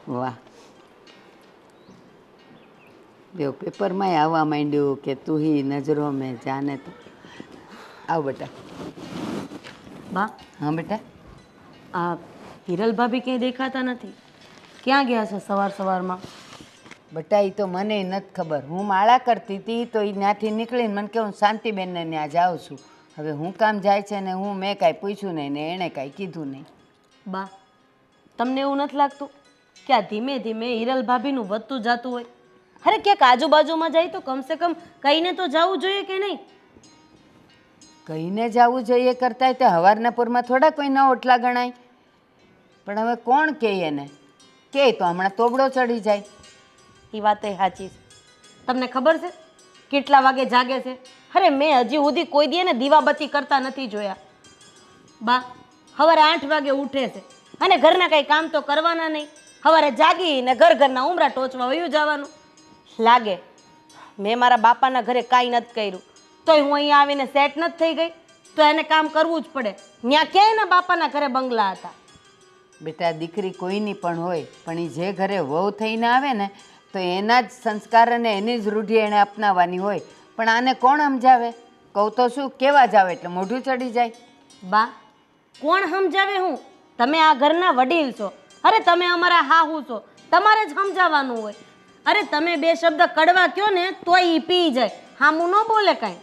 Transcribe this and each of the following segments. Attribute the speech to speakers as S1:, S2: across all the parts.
S1: વાહ, જો પેપરમાંય આવવા માંડ્યું કે તું હી નજરો મેં જાને તો. આવ બેટા.
S2: બા,
S1: હા બેટા.
S2: આ હિરલ ભાભી ક્યાંય દેખાતા નથી. ક્યાં ગયા છે સવાર સવારમાં?
S1: બેટા એ તો મને નથી ખબર. હું માળા કરતી હતી તો એ ત્યાંથી નીકળીને મને કે હું શાંતિબેનને ત્યાં જાઉં છું. હવે હું કામ જાય છે ને મેં કાંઈ પૂછ્યું નહીં ને એણે કાંઈ કીધું નહીં.
S2: બા, તમને એવું નથી લાગતું કે આ ધીમે ધીમે હિરલ ભાભીનું વધતું જતું હોય? અરે ક્યાંક આજુબાજુમાં જાય તો કમસે કમ કહીને તો જવું જોઈએ કે નહીં?
S1: કહીને જવું જોઈએ કરતાંય તે હવારના પૂરમાં થોડા કોઈના ઓટલા ગણાય. પણ હવે કોણ કહે એને? કહે તો હમણાં તોબડો ચડી જાય.
S2: એ વાત એ સાચી છે. તમને ખબર છે કેટલા વાગે જાગે છે? અરે મેં હજી સુધી કોઈ દી ને દીવાબત્તી કરતા નથી જોયા. બા, સવારે 8 વાગે ઉઠે છે અને ઘરના કંઈ કામ તો કરવાના નહીં. સવારે જાગીને ઘરના ઉમરા ટોચવા વયું જવાનું. લાગે મેં મારા બાપાના ઘરે કાંઈ નથી કર્યું તોય હું અહીંયા આવીને સેટ નથી થઈ ગઈ, તો એને કામ કરવું જ પડે. ત્યાં ક્યાંય એના બાપાના ઘરે બંગલા હતા.
S1: બેટા દીકરી કોઈની પણ હોય, પણ એ જે ઘરે વહુ થઈને આવે ને તો એના જ સંસ્કાર અને એની જ રૂઢિ એણે અપનાવવાની હોય. પણ આને કોણ સમજાવે? કહું તો શું, કેવા જાવ એટલે મોઢું ચડી જાય.
S2: બા, કોણ સમજાવે? હું તમે આ ઘરના વડીલ છો. અરે તમે અમારા હાહુ છો, તમારે જ સમજાવવાનું હોય. અરે તમે 2 શબ્દ કડવા કયો ને તોય ઈ પી જાય, હામું ન બોલે કાંઈ.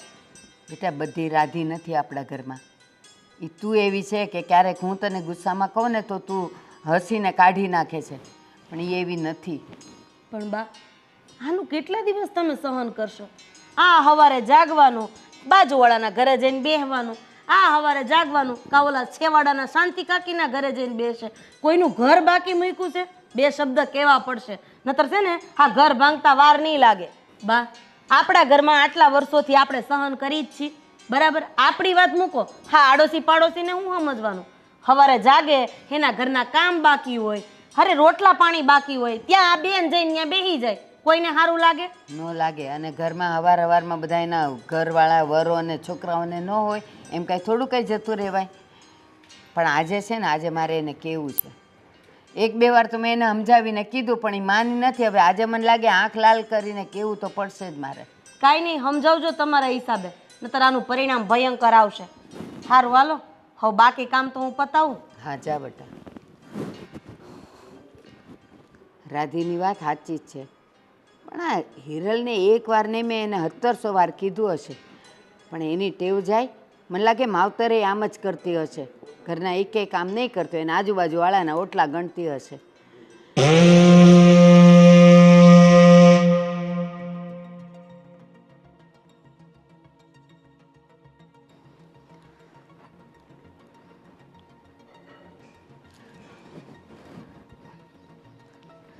S1: બેટા બધી રાધી નથી આપણા ઘરમાં. એ તું એવી છે કે ક્યારેક હું તને ગુસ્સામાં કહું ને તો તું હસીને કાઢી નાખે છે, પણ એ એવી નથી.
S2: પણ બા, આનું કેટલા દિવસ તમે સહન કરશો? આ સવારે જાગવાનું, બાજુવાળાના ઘરે જઈને બેસવાનું, આ સવારે જાગવાનું, કાવલા છેવાડાના શાંતિ કાકીના ઘરે જઈને બેસે. કોઈનું ઘર બાકી મૂક્યું છે? 2 શબ્દ કહેવા પડશે, નતર છે ને આ ઘર ભાંગતા વાર નહીં લાગે. બા, આપણા ઘરમાં આટલા વર્ષોથી આપણે સહન કરી જ છીએ, બરાબર? આપણી વાત મૂકો, હા આડોશી પાડોશીને હું સમજવાનું? સવારે જાગે એના ઘરના કામ બાકી હોય, અરે રોટલા પાણી બાકી હોય, ત્યાં આ બેન જઈને ત્યાં બેસી જાય, કોઈને સારું લાગે?
S1: ન લાગે. અને ઘરમાં હવારમાં બધા એના ઘરવાળા વરો અને છોકરાઓને ન હોય એમ કાંઈ થોડું કંઈ જતું રહેવાય. પણ આજે છે ને, આજે મારે એને કહેવું છે. 1-2 વાર તો મેં એને સમજાવીને કીધું પણ એ માની નથી. હવે આજે મને લાગે આંખ લાલ કરીને કહેવું તો પડશે જ મારે.
S2: કાંઈ નહીં, સમજાવજો તમારા હિસાબે, નતર આનું પરિણામ ભયંકર આવશે. સારું હાલો, હવે બાકી કામ તો હું પતાવું.
S1: હા જા બેટા. રાધીની વાત સાચી જ છે, પણ આ હિરલને 1 વાર નહીં, મેં એને 1700 વાર કીધું હશે, પણ એની ટેવ જાય. મને લાગે માવતરે આમ જ કરતી હશે, ઘરના એક કામ નહીં કરતો એને આજુબાજુવાળાના ઓટલા ગણતી હશે.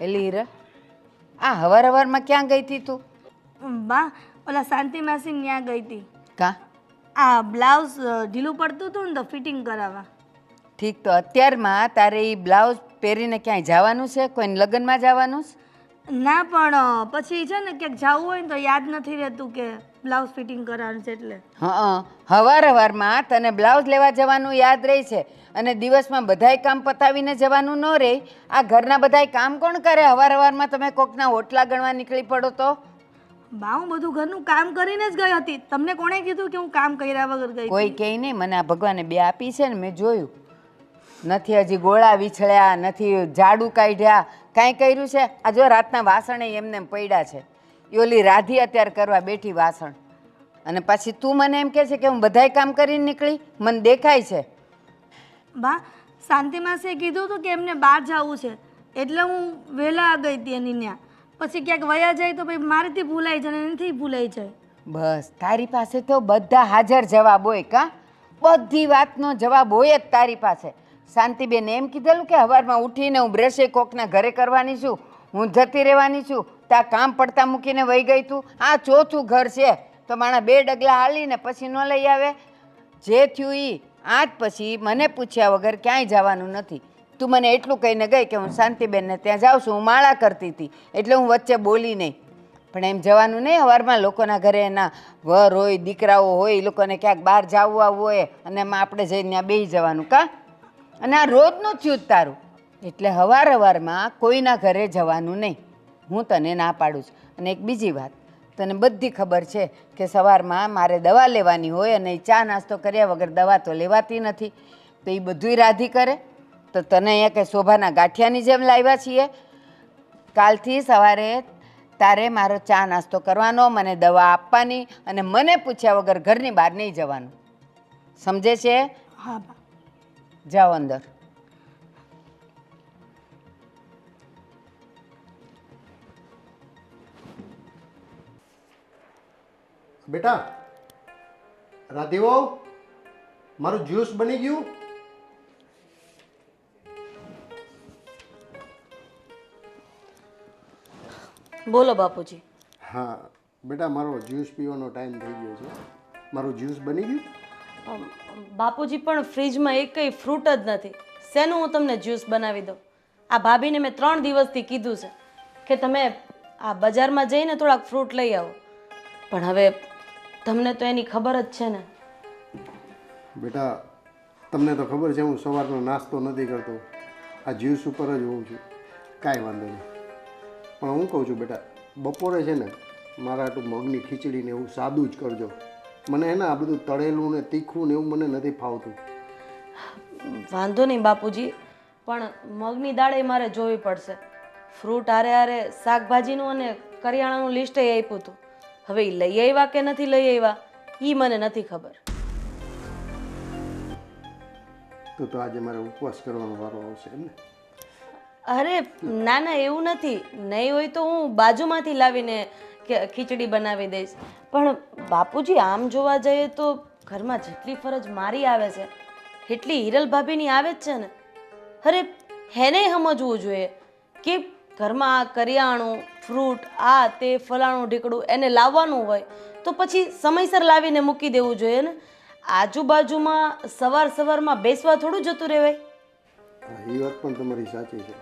S1: એલી હીરા, આ હવારમાં ક્યાં ગઈ હતી તું?
S3: બા, ઓલા શાંતિ માસી ત્યાં ગઈ હતી.
S1: કા?
S3: આ બ્લાઉઝ ઢીલું પડતું હતું ને તો ફિટિંગ કરાવવા.
S1: ઠીક, તો અત્યારમાં તારે એ બ્લાઉઝ પહેરીને ક્યાંય જવાનું છે? કોઈને લગ્નમાં જવાનું છે?
S3: ના, પણ પછી છે ને ક્યાંક જવું હોય ને તો યાદ નથી રહેતું કે બ્લાઉઝ ફિટિંગ કરવાનું છે એટલે.
S1: હા, હવારમાં તને બ્લાઉઝ લેવા જવાનું યાદ રહે છે અને દિવસમાં બધાય કામ પતાવીને જવાનું ન રહે. આ ઘરના બધાય કામ કોણ કરે? હવારમાં તમે કોકના ઓટલા ગણવા નીકળી પડો તો?
S3: બા, હું બધું ઘરનું કામ કરીને જ ગઈ હતી. તમને કોણે કીધું કે હું કામ કર્યા વગર ગઈ?
S1: કોઈ કહે નહીં. મને આ ભગવાને 2 આપી છે ને, મેં જોયું. નથી હજી ગોળા વિછળ્યા, નથી ઝાડુ કાઢ્યા, કાંઈ કર્યું છે? આ જો રાતના વાસણે એમને પડ્યા છે. એ ઓલી રાધી અત્યારે કરવા બેઠી વાસણ, અને પછી તું મને એમ કહે છે કે હું બધાય કામ કરીને નીકળી? મને દેખાય છે.
S3: બા, શાંતિ માસીએ કીધું હતું કે એમને બહાર જવું છે એટલે હું વહેલા ગઈ હતી એની ત્યાં. પછી ક્યાંક વયા જાય તો ભાઈ મારેથી ભૂલાઈ જાય ને એનાથી ભૂલાઈ જાય.
S1: બસ, તારી પાસે તો બધા હાજર જવાબ હોય. કા? બધી વાતનો જવાબ હોય જ તારી પાસે. શાંતિબેન એમ કીધેલું કે સવારમાં ઉઠીને હું બ્રશે કોકના ઘરે કરવાની છું, હું જતી રહેવાની છું, ત્યાં કામ પડતા મૂકીને વહી ગઈ તું. આ 4થું ઘર છે તો માણા 2 ડગલા હાલીને પછી ન લઈ આવે? જે થયું એ આજ પછી મને પૂછ્યા વગર ક્યાંય જવાનું નથી. તું મને એટલું કહીને ગઈ કે હું શાંતિબેનને ત્યાં જાઉં છું, હું માળા કરતી હતી એટલે હું વચ્ચે બોલી નહીં. પણ એમ જવાનું નહીં સવારમાં લોકોના ઘરે, એના વર હોય, દીકરાઓ હોય, એ લોકોને ક્યાંક બહાર જવું આવવું હોય અને એમાં આપણે જઈને ત્યાં બેસી જવાનું. કા? અને આ રોજનું થયું જ તારું. એટલે હવારમાં કોઈના ઘરે જવાનું નહીં. હું તને ના પાડું છું. અને એક બીજી વાત, તને બધી ખબર છે કે સવારમાં મારે દવા લેવાની હોય અને ચા નાસ્તો કર્યા વગર દવા તો લેવાતી નથી. તો એ બધુંય રાધી કરે. તો તને અહીંયા કે શોભાના ગાંઠિયાની જેમ લાવ્યા છીએ. કાલથી સવારે તારે મારો ચા નાસ્તો કરવાનો, મને દવા આપવાની અને મને પૂછ્યા વગર ઘરની બહાર નહીં જવાનું. સમજે છે?
S3: હા બા.
S1: જાઓ અંદર.
S4: બેટા રાધીવો, મારું જ્યુસ બની ગયું?
S2: બોલો બાપુજી.
S4: હા બેટા, મારો જ્યુસ પીવાનો ટાઈમ થઈ ગયો છે. મારું જ્યુસ બની ગયું?
S2: બાપુજી પણ ફ્રીજમાં એકય ફ્રૂટ જ નથી. શેનું હું તમને જ્યુસ બનાવી દઉં? આ ભાભીને મેં 3 દિવસથી કીધું છે કે તમે આ બજારમાં જઈને થોડાક ફ્રૂટ લઈ આવો, પણ હવે તમને તો એની ખબર જ છે ને.
S4: બેટા તમને તો ખબર છે હું સવારનો નાસ્તો નથી કરતો, આ જ્યુસ ઉપર જ હોઉં છું. કાંઈ વાંધો નહીં, પણ હું કહું છું બેટા, બપોરે છે ને મારા આટલું મગની ખીચડી ને એવું સાદું જ કરજો. મને હે ને આ બધું તળેલું ને તીખું ને એવું મને નથી ફાવતું.
S2: વાંધો નહીં બાપુજી, પણ મગની દાળ એ મારે જોવી પડશે. ફ્રૂટ હારે હારે શાકભાજીનું અને કરિયાણાનું લિસ્ટ એ આપ્યું હતું. હવે એ લઈ આવ્યા કે નથી લઈ આવ્યા એ મને નથી ખબર.
S4: તો આજે મારે ઉપવાસ કરવાનો વારો આવશે એમ ને?
S2: અરે ના ના, એવું નથી. નહીં હોય તો હું બાજુમાંથી લાવીને ખીચડી બનાવી દઈશ. પણ બાપુજી આમ જોવા જઈએ તો ઘરમાં જેટલી ફરજ મારી આવે છે એટલી હિરલ ભાભીની આવે જ છે ને. અરે હેને સમજવું જોઈએ કે ઘરમાં આ કરિયાણું ફ્રૂટ આ તે ફલાણું ઢીકડું એને લાવવાનું હોય તો પછી સમયસર લાવીને મૂકી દેવું જોઈએ ને. આજુબાજુમાં સવારમાં બેસવા થોડું જતું રહેવાય.
S4: હા, એ વાત પણ તમારી સાચી છે.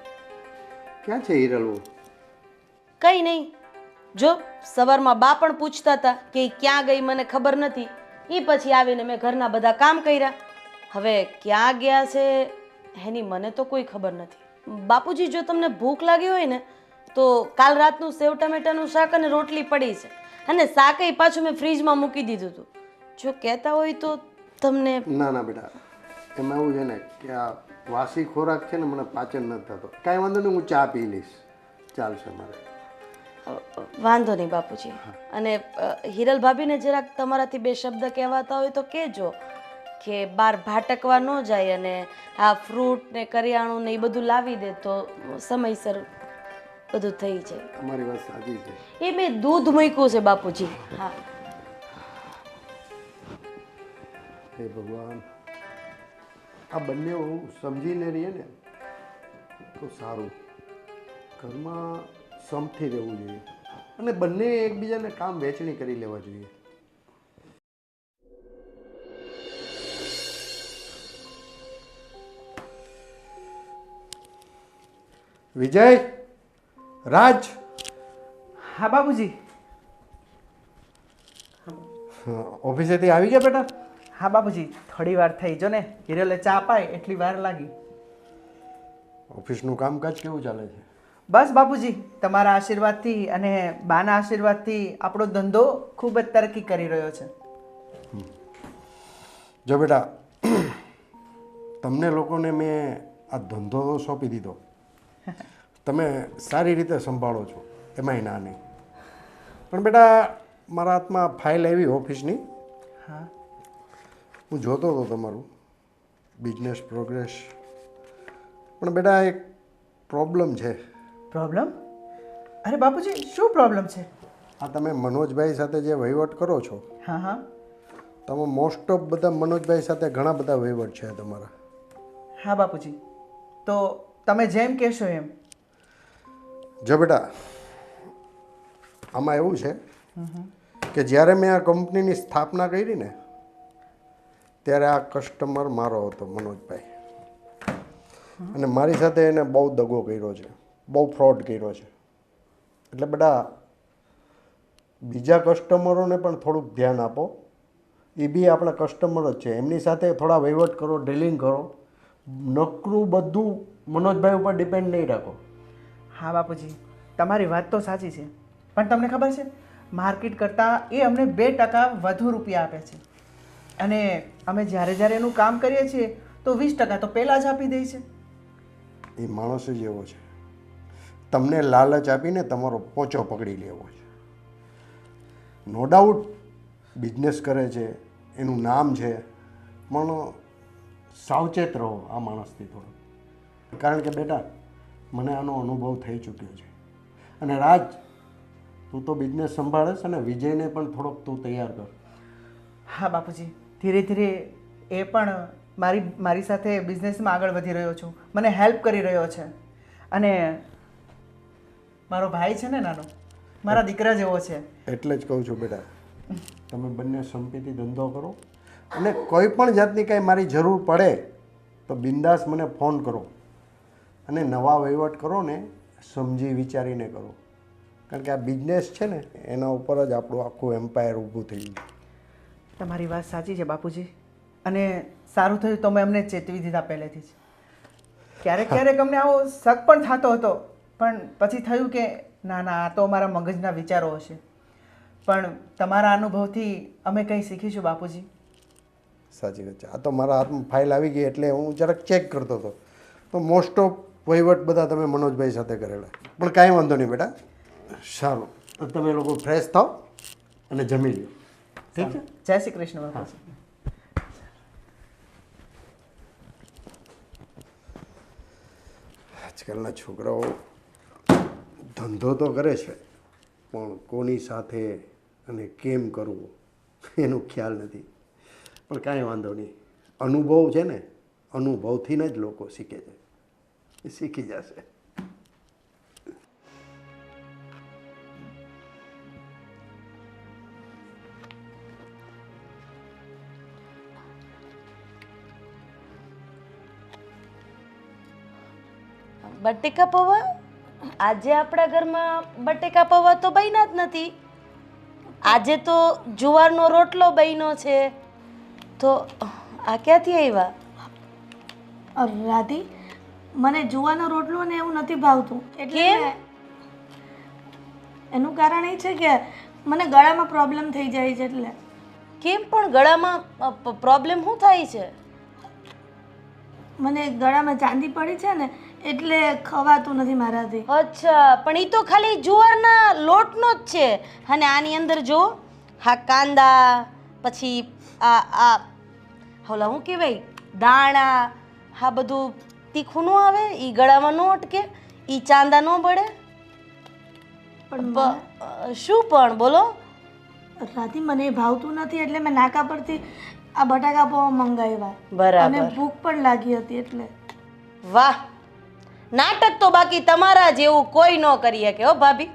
S4: ક્યાં છે હિરલવું?
S2: કંઈ નહીં, જો સવારમાં બા પણ પૂછતા હતા કે ઈ ક્યાં ગઈ મને ખબર નથી. એ પછી આવીને મેં ઘરના બધા કામ કર્યા. હવે ક્યાં ગયા છે એની મને તો કોઈ ખબર નથી. બાપુજી જો તમને ભૂખ લાગી હોય ને તો કાલ રાતનું સેવ ટમેટાનું શાક અને રોટલી પડી છે, અને શાકય પાછું મેં ફ્રીજમાં મૂકી દીધું હતું. જો કહેતા હોય તો તમને.
S4: ના ના બેટા, એમાં એવું છે ને કે આ વાસી ખોરાક છે ને મને પાચન નથી થતો. કાંઈ વાંધો નહીં, હું ચા પી લઈશ, ચાલશે મારે.
S2: વાંધો નહીં બાપુજી. અને હિરલ ભાભીને જરાક તમારાથી 2 શબ્દ કહેવાતા હોય તો કહેજો કે બહાર ભાટકવા ન જાય અને આ ફ્રૂટ ને કરિયાણું ને એ બધું લાવી દે તો સમયસર બધું થઈ જાય.
S4: તમારી વાત સાચી છે.
S2: એ મેં દૂધ મૂક્યું છે બાપુજી. હા.
S4: હે ભગવાન, આ બંને સમજીને રહીએ ને તો સારું. ઘરમાં સમથી રહેવું જોઈએ અને બંને એકબીજાને કામ વહેંચણી કરી લેવા જોઈએ. વિજય, રાજ.
S5: હા બાબુજી.
S4: ઓફિસેથી આવી ગયા બેટા?
S5: હા બાબુજી, થોડી વાર થઈ. જો ને હિરલે ચા પાય એટલી વાર લાગી.
S4: ઓફિસનું કામકાજ કેવું ચાલે છે?
S5: બસ બાબુજી, તમારા આશીર્વાદથી અને બાના આશીર્વાદથી આપણો ધંધો ખૂબ જ તરક્કી કરી રહ્યો છે.
S4: જો બેટા, તમને લોકોને મેં આ ધંધો સોંપી દીધો, તમે સારી રીતે સંભાળો છો, એમાંય ના નહીં. પણ બેટા મારા હાથમાં ફાઇલ આવી ઓફિસની.
S5: હા.
S4: હું જોતો હતો તમારું બિઝનેસ પ્રોગ્રેસ. પણ બેટા એક પ્રોબ્લેમ છે.
S5: પ્રોબ્લેમ? અરે બાપુજી, શું પ્રોબ્લેમ છે?
S4: આ તમે મનોજભાઈ સાથે જે વહીવટ કરો છો,
S5: હા હા.
S4: તમે મોસ્ટ ઓફ બધા મનોજભાઈ સાથે ઘણા બધા વહીવટ છે તમારા.
S5: હા બાપુજી, તો તમે જેમ કહેશો એમ.
S4: જો બેટા, આમાં એવું છે કે જ્યારે મેં આ કંપનીની સ્થાપના કરી ને ત્યારે આ કસ્ટમર મારો હતો મનોજભાઈ, અને મારી સાથે એને બહુ દગો કર્યો છે, બહુ ફ્રોડ કર્યો છે. એટલે બેટા બીજા કસ્ટમરોને પણ થોડુંક ધ્યાન આપો. એ બી આપણા કસ્ટમર જ છે, એમની સાથે થોડા વહીવટ કરો, ડીલિંગ કરો. નકરું બધું
S6: મનોજભાઈ ઉપર ડિપેન્ડ નહીં રાખો.
S5: હા બાપુજી, તમારી વાત તો સાચી છે, પણ તમને ખબર છે માર્કેટ કરતાં એ અમને 2% વધુ રૂપિયા આપે છે, અને અમે જ્યારે જ્યારે એનું કામ કરીએ છીએ તો 20% તો પહેલાં જ આપી દે છે.
S4: એ માણસ જ એવો છે, તમને લાલચ આપીને તમારો પોચો પકડી લેવો છે. નો ડાઉટ બિઝનેસ કરે છે, એનું નામ છે, પણ સાવચેત રહો આ માણસથી થોડું. કારણ કે બેટા મને આનો અનુભવ થઈ ચૂક્યો છે. અને રાજ, તું તો બિઝનેસ સંભાળે છે ને, વિજયને પણ થોડોક તું તૈયાર કર.
S5: હા બાપુજી, ધીરે ધીરે એ પણ મારી સાથે બિઝનેસમાં આગળ વધી રહ્યો છું, મને હેલ્પ કરી રહ્યો છે. અને મારો ભાઈ છે ને નાનો, મારા દીકરા જેવો છે.
S4: એટલે જ કહું છું બેટા, તમે બંને સંપીથી ધંધો કરો, અને કોઈ પણ જાતની કાંઈ મારી જરૂર પડે તો બિંદાસ મને ફોન કરો. અને નવા વહીવટ કરો ને સમજી વિચારીને કરો, કારણ કે આ બિઝનેસ છે ને એના ઉપર જ આપણું આખું એમ્પાયર ઊભું થઈ ગયું.
S5: તમારી વાત સાચી છે બાપુજી, અને સારું થયું તમે અમને ચેતવી દીધા પહેલેથી જ. ક્યારેક ક્યારેક અમને આવો શક પણ થતો હતો, પણ પછી થયું કે ના ના, આ તો અમારા મગજના વિચારો હશે. પણ તમારા અનુભવથી અમે કંઈ શીખીશું બાપુજી.
S4: સાચી વાત છે. આ તો મારા હાથમાં ફાઇલ આવી ગઈ એટલે હું જરાક ચેક કરતો હતો, તો મોસ્ટ ઓફ વહીવટ બધા તમે મનોજભાઈ સાથે કરેલા. પણ કાંઈ વાંધો નહીં બેટા, સારું. તો તમે લોકો ફ્રેશ થાઓ અને જમી લો, ઠીક છે?
S5: જય શ્રી કૃષ્ણ બાપુજી.
S4: આજકાલના છોકરાઓ ધંધો તો કરે છે, પણ કોની સાથે અને કેમ કરવું એનો ખ્યાલ નથી. પણ કાંઈ વાંધો નહીં, અનુભવ છે ને, અનુભવથી જ લોકો શીખે છે, એ શીખી જશે.
S2: બટેકા પૌવા? આજે આપણા ઘરમાં બટેકા પૌવા તો બન્યા જ નથી. આજે તો જુવારનો રોટલો બન્યો છે. તો આ ક્યાંથી આવ્યા?
S3: રાધી, મને જુવાનો રોટલો ને એવું નથી ભાવતું. એટલે એનું કારણ એ છે કે મને ગળામાં પ્રોબ્લેમ થઈ જાય છે. એટલે
S2: કેમ પણ ગળામાં પ્રોબ્લેમ શું થાય છે?
S3: મને ગળામાં ચાંદી પડી છે ને, એટલે ખવાતું નથી મારાથી.
S2: અચ્છા, પણ એ તો ખાલી જુવારના લોટનો જ છે. અને આની અંદર જો હા કાંદા, પછી આ ઓલા શું કહેવાય દાણા, હા બધું તીખું ન આવે, એ ગળામાં ન અટકે, એ ચાંદા ન બળે.
S3: પણ
S2: શું પણ બોલો?
S3: રાધી, મને એ ભાવતું નથી, એટલે મેં નાકા પરથી આ બટાકા પૌવા મંગાવ્યા.
S2: બરાબર.
S3: અને ભૂખ પણ લાગી હતી એટલે.
S2: વાહ, નાટક તો બાકી તમારા જેવું કોઈ ન કરી શકે હો ભાભી.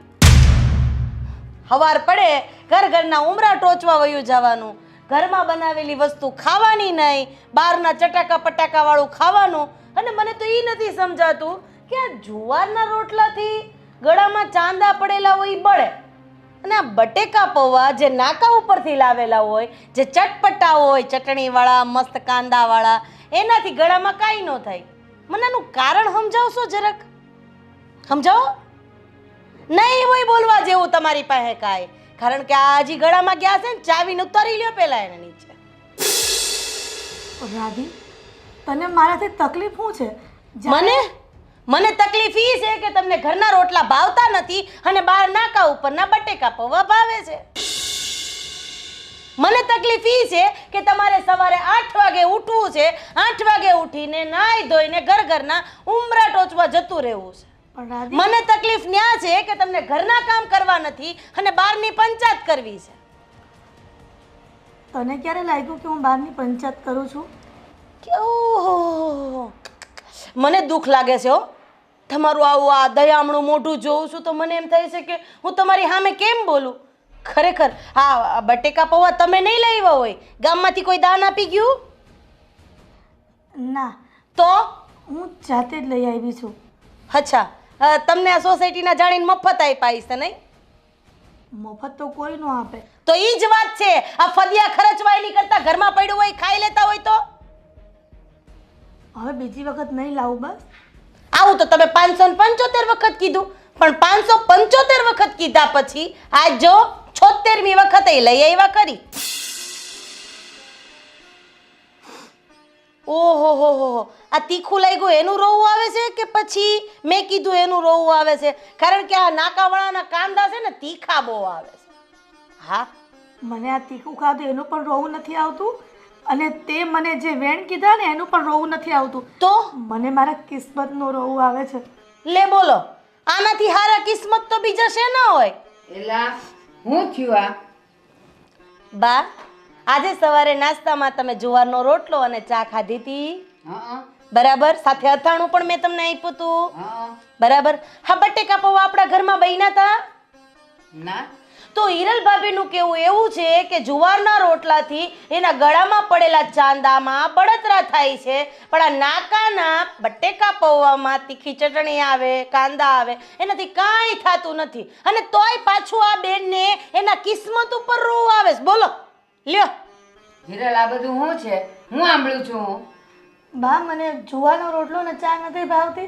S2: હવાર પડે ઘરના ઉમરા ટોચવા વયું જવાનું, ઘરમાં બનાવેલી વસ્તુ ખાવાની નહીં, બહારના ચટાકા પટાકા વાળું ખાવાનું. અને મને તો એ નથી સમજાતું કે આ જુવારના રોટલાથી ગળામાં ચાંદા પડેલા હોય એ બળે, અને આ બટેકા પૌવા જે નાકા ઉપરથી લાવેલા હોય, જે ચટપટા હોય, ચટણીવાળા મસ્ત કાંદાવાળા, એનાથી ગળામાં કાંઈ ન થાય. મને આનું કારણ સમજાવશો જરાક? સમજાવો. નહીં હોય બોલવા જેવું તમારી પાસે કાંઈ, કારણ કે આ હજી ગળામાં ગયા છે ને, ચાવીને ઉતારી લ્યો પેલા એને નીચે.
S3: રાધી, તને મારાથી તકલીફ શું છે?
S2: મને તકલીફ ઈ છે કે તમને ઘરના રોટલા ભાવતા નથી અને બહાર નાકા ઉપરના બટેકા પૌવા ભાવે છે. મને તકલીફ ઈ છે કે તમારે સવારે 8 વાગે ઉઠવું છે, 8 વાગે ઉઠીને નાઈ ધોઈને ઘરના ઉમરા ટોચવા જતું રહેવું છે.
S3: પણ રાધી,
S2: મને તકલીફ ન્યા છે કે તમને ઘરના કામ કરવા નથી અને બહારની પંચાયત કરવી છે.
S3: તને ક્યારે લાગ્યું કે હું બહારની પંચાયત કરું છું?
S2: કે ઓહો, મને દુઃખ લાગે છે હો. તમારું આવું આ દયામણું મોઢું જોઉં છું તો મને એમ થાય છે કે હું તમારી સામે કેમ બોલું. ખરેખર આ બટેકા પૌવા તમે નહીં લાવ્યા હોય, ગામમાંથી કોઈ દાન આપી ગયું?
S3: ના,
S2: તો
S3: હું જાતે જ લઈ આવી છું.
S2: અચ્છા, તમને આ સોસાયટીના જાણીને મફત આપ્યા છે નહીં?
S3: મફત તો કોઈ ન આપે.
S2: તો એ જ વાત છે. આ ફદિયા ખર્ચવાયેલી કરતા ઘરમાં પડ્યું હોય ખાઈ લેતા હોય તો
S3: હવે બીજી વખત નહીં લાવું બસ.
S2: આવું તો તમે 575 વખત કીધું, પણ 575 વખત કીધા પછી આજ જો 76મી વખતે લઈ આવ્યા કરી. ઓહો હો હો, આ તીખું લાગ્યું એનું રોવું આવે છે કે પછી મેં કીધું એનું રોવું આવે છે? કારણ કે આ નાકાવાળાના કાંદા છે ને તીખા બહુ આવે છે. હા,
S3: મને આ તીખું ખાધું એનું પણ રોવું નથી આવતું, અને તે મને જે વેણ કીધા ને એનું પણ રોવું નથી આવતું.
S2: તો
S3: મને મારા કિસ્મતનું રોવું આવે છે.
S2: લે બોલો, આનાથી હારા કિસ્મત તો બીજા છે ના હોય.
S1: એલા હું થયું આ?
S2: બા, આજે સવારે નાસ્તામાં તમે જુવારનો રોટલો અને ચા ખાધી હતી,
S1: હા
S2: બરાબર? સાથે અથાણું પણ મેં તમને આપ્યું હતું,
S1: હા.
S2: બરાબર? હા, બટેકા પૌવા આપણા ઘરમાં બન્યા હતા.
S1: ના,
S2: તો હિરલ ભાભીનું કેવું એવું છે કે જુવારના રોટલાથી એના ગળામાં પડેલા ચાંદામાં બળતરા થાય છે, પણ આ નાકાના બટેકા પૌવામાં તીખી ચટણી આવે, કાંદા આવે, એનાથી કાંઈ થતું નથી. અને તોય પાછું આ બેનને એના કિસ્મત ઉપર રોવું આવે છે. બોલો લ્યો.
S1: હિરલ, આ બધું શું છે? હું સાંભળું છું.
S3: બા, મને જુવારનો રોટલો ને ચા નથી ભાવતી,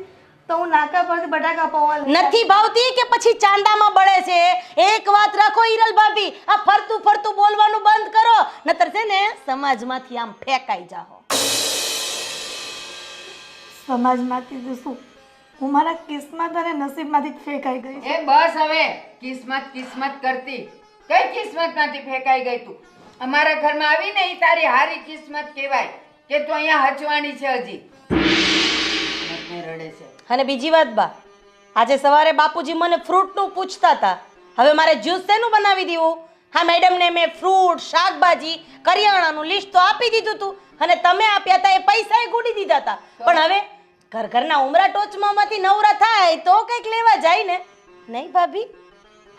S3: તો હું નાકા પરથી બટાકા પૌવા લઈ
S2: નથી ભાવતી કે પછી ચાંદામાં બળે છે? એક વાત રાખો હિરલ ભાભી, આ ફરતું ફરતું બોલવાનું બંધ કરો, નતર છે ને સમાજમાંથી આમ ફેંકાઈ જાઓ.
S3: સમાજમાંથી તો શું, હું મારા કિસ્મત અને નસીબમાંથી જ ફેંકાઈ ગઈ છું.
S1: એ બસ હવે, કિસ્મત કિસ્મત કરતી. કઈ કિસ્મતમાંથી ફેંકાઈ ગઈ તું? અમારા ઘરમાં આવીને એ તારી હારી કિસ્મત કહેવાય કે તું અહીંયા હચવાણી છે હજી. કિસ્મતને રડે છે.
S2: અને બીજી વાત બા, આજે સવારે બાપુજી મને ફ્રૂટનું પૂછતા હતા, હવે મારે જ્યુસ શેનું બનાવી દેવું? હા મેડમને મેં ફ્રૂટ, શાકભાજી, કરિયાણાનું લિસ્ટ તો આપી દીધું હતું, અને તમે આપ્યા હતા એ પૈસાએ ગુડી દીધા હતા. પણ હવે ઘરના ઉમરા ટોચમાંથી નવરા થાય તો કંઈક લેવા જાય ને, નહીં ભાભી?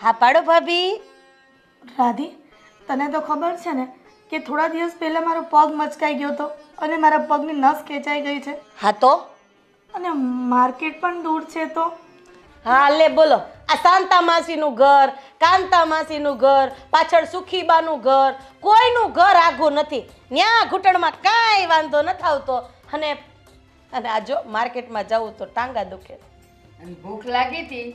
S2: હા પાડો ભાભી.
S3: રાધી, તને તો ખબર છે ને કે થોડા દિવસ પહેલા મારો પગ મચકાઈ ગયો હતો અને મારા પગની નસ ખેંચાઈ ગઈ છે,
S2: હા તો?
S3: અને માર્કેટ પણ દૂર છે. તો
S2: હા લે બોલો, આ શાંતા માસીનું ઘર, કાંતા માસીનું ઘર, પાછળ સુખીબાનું ઘર, કોઈનું ઘર આઘું નથી. ન્યા ઘૂંટણમાં કાંઈ વાંધો નથી આવતો, અને આ જો માર્કેટમાં જવું તો ટાંગા દુખે.
S1: અને ભૂખ લાગી હતી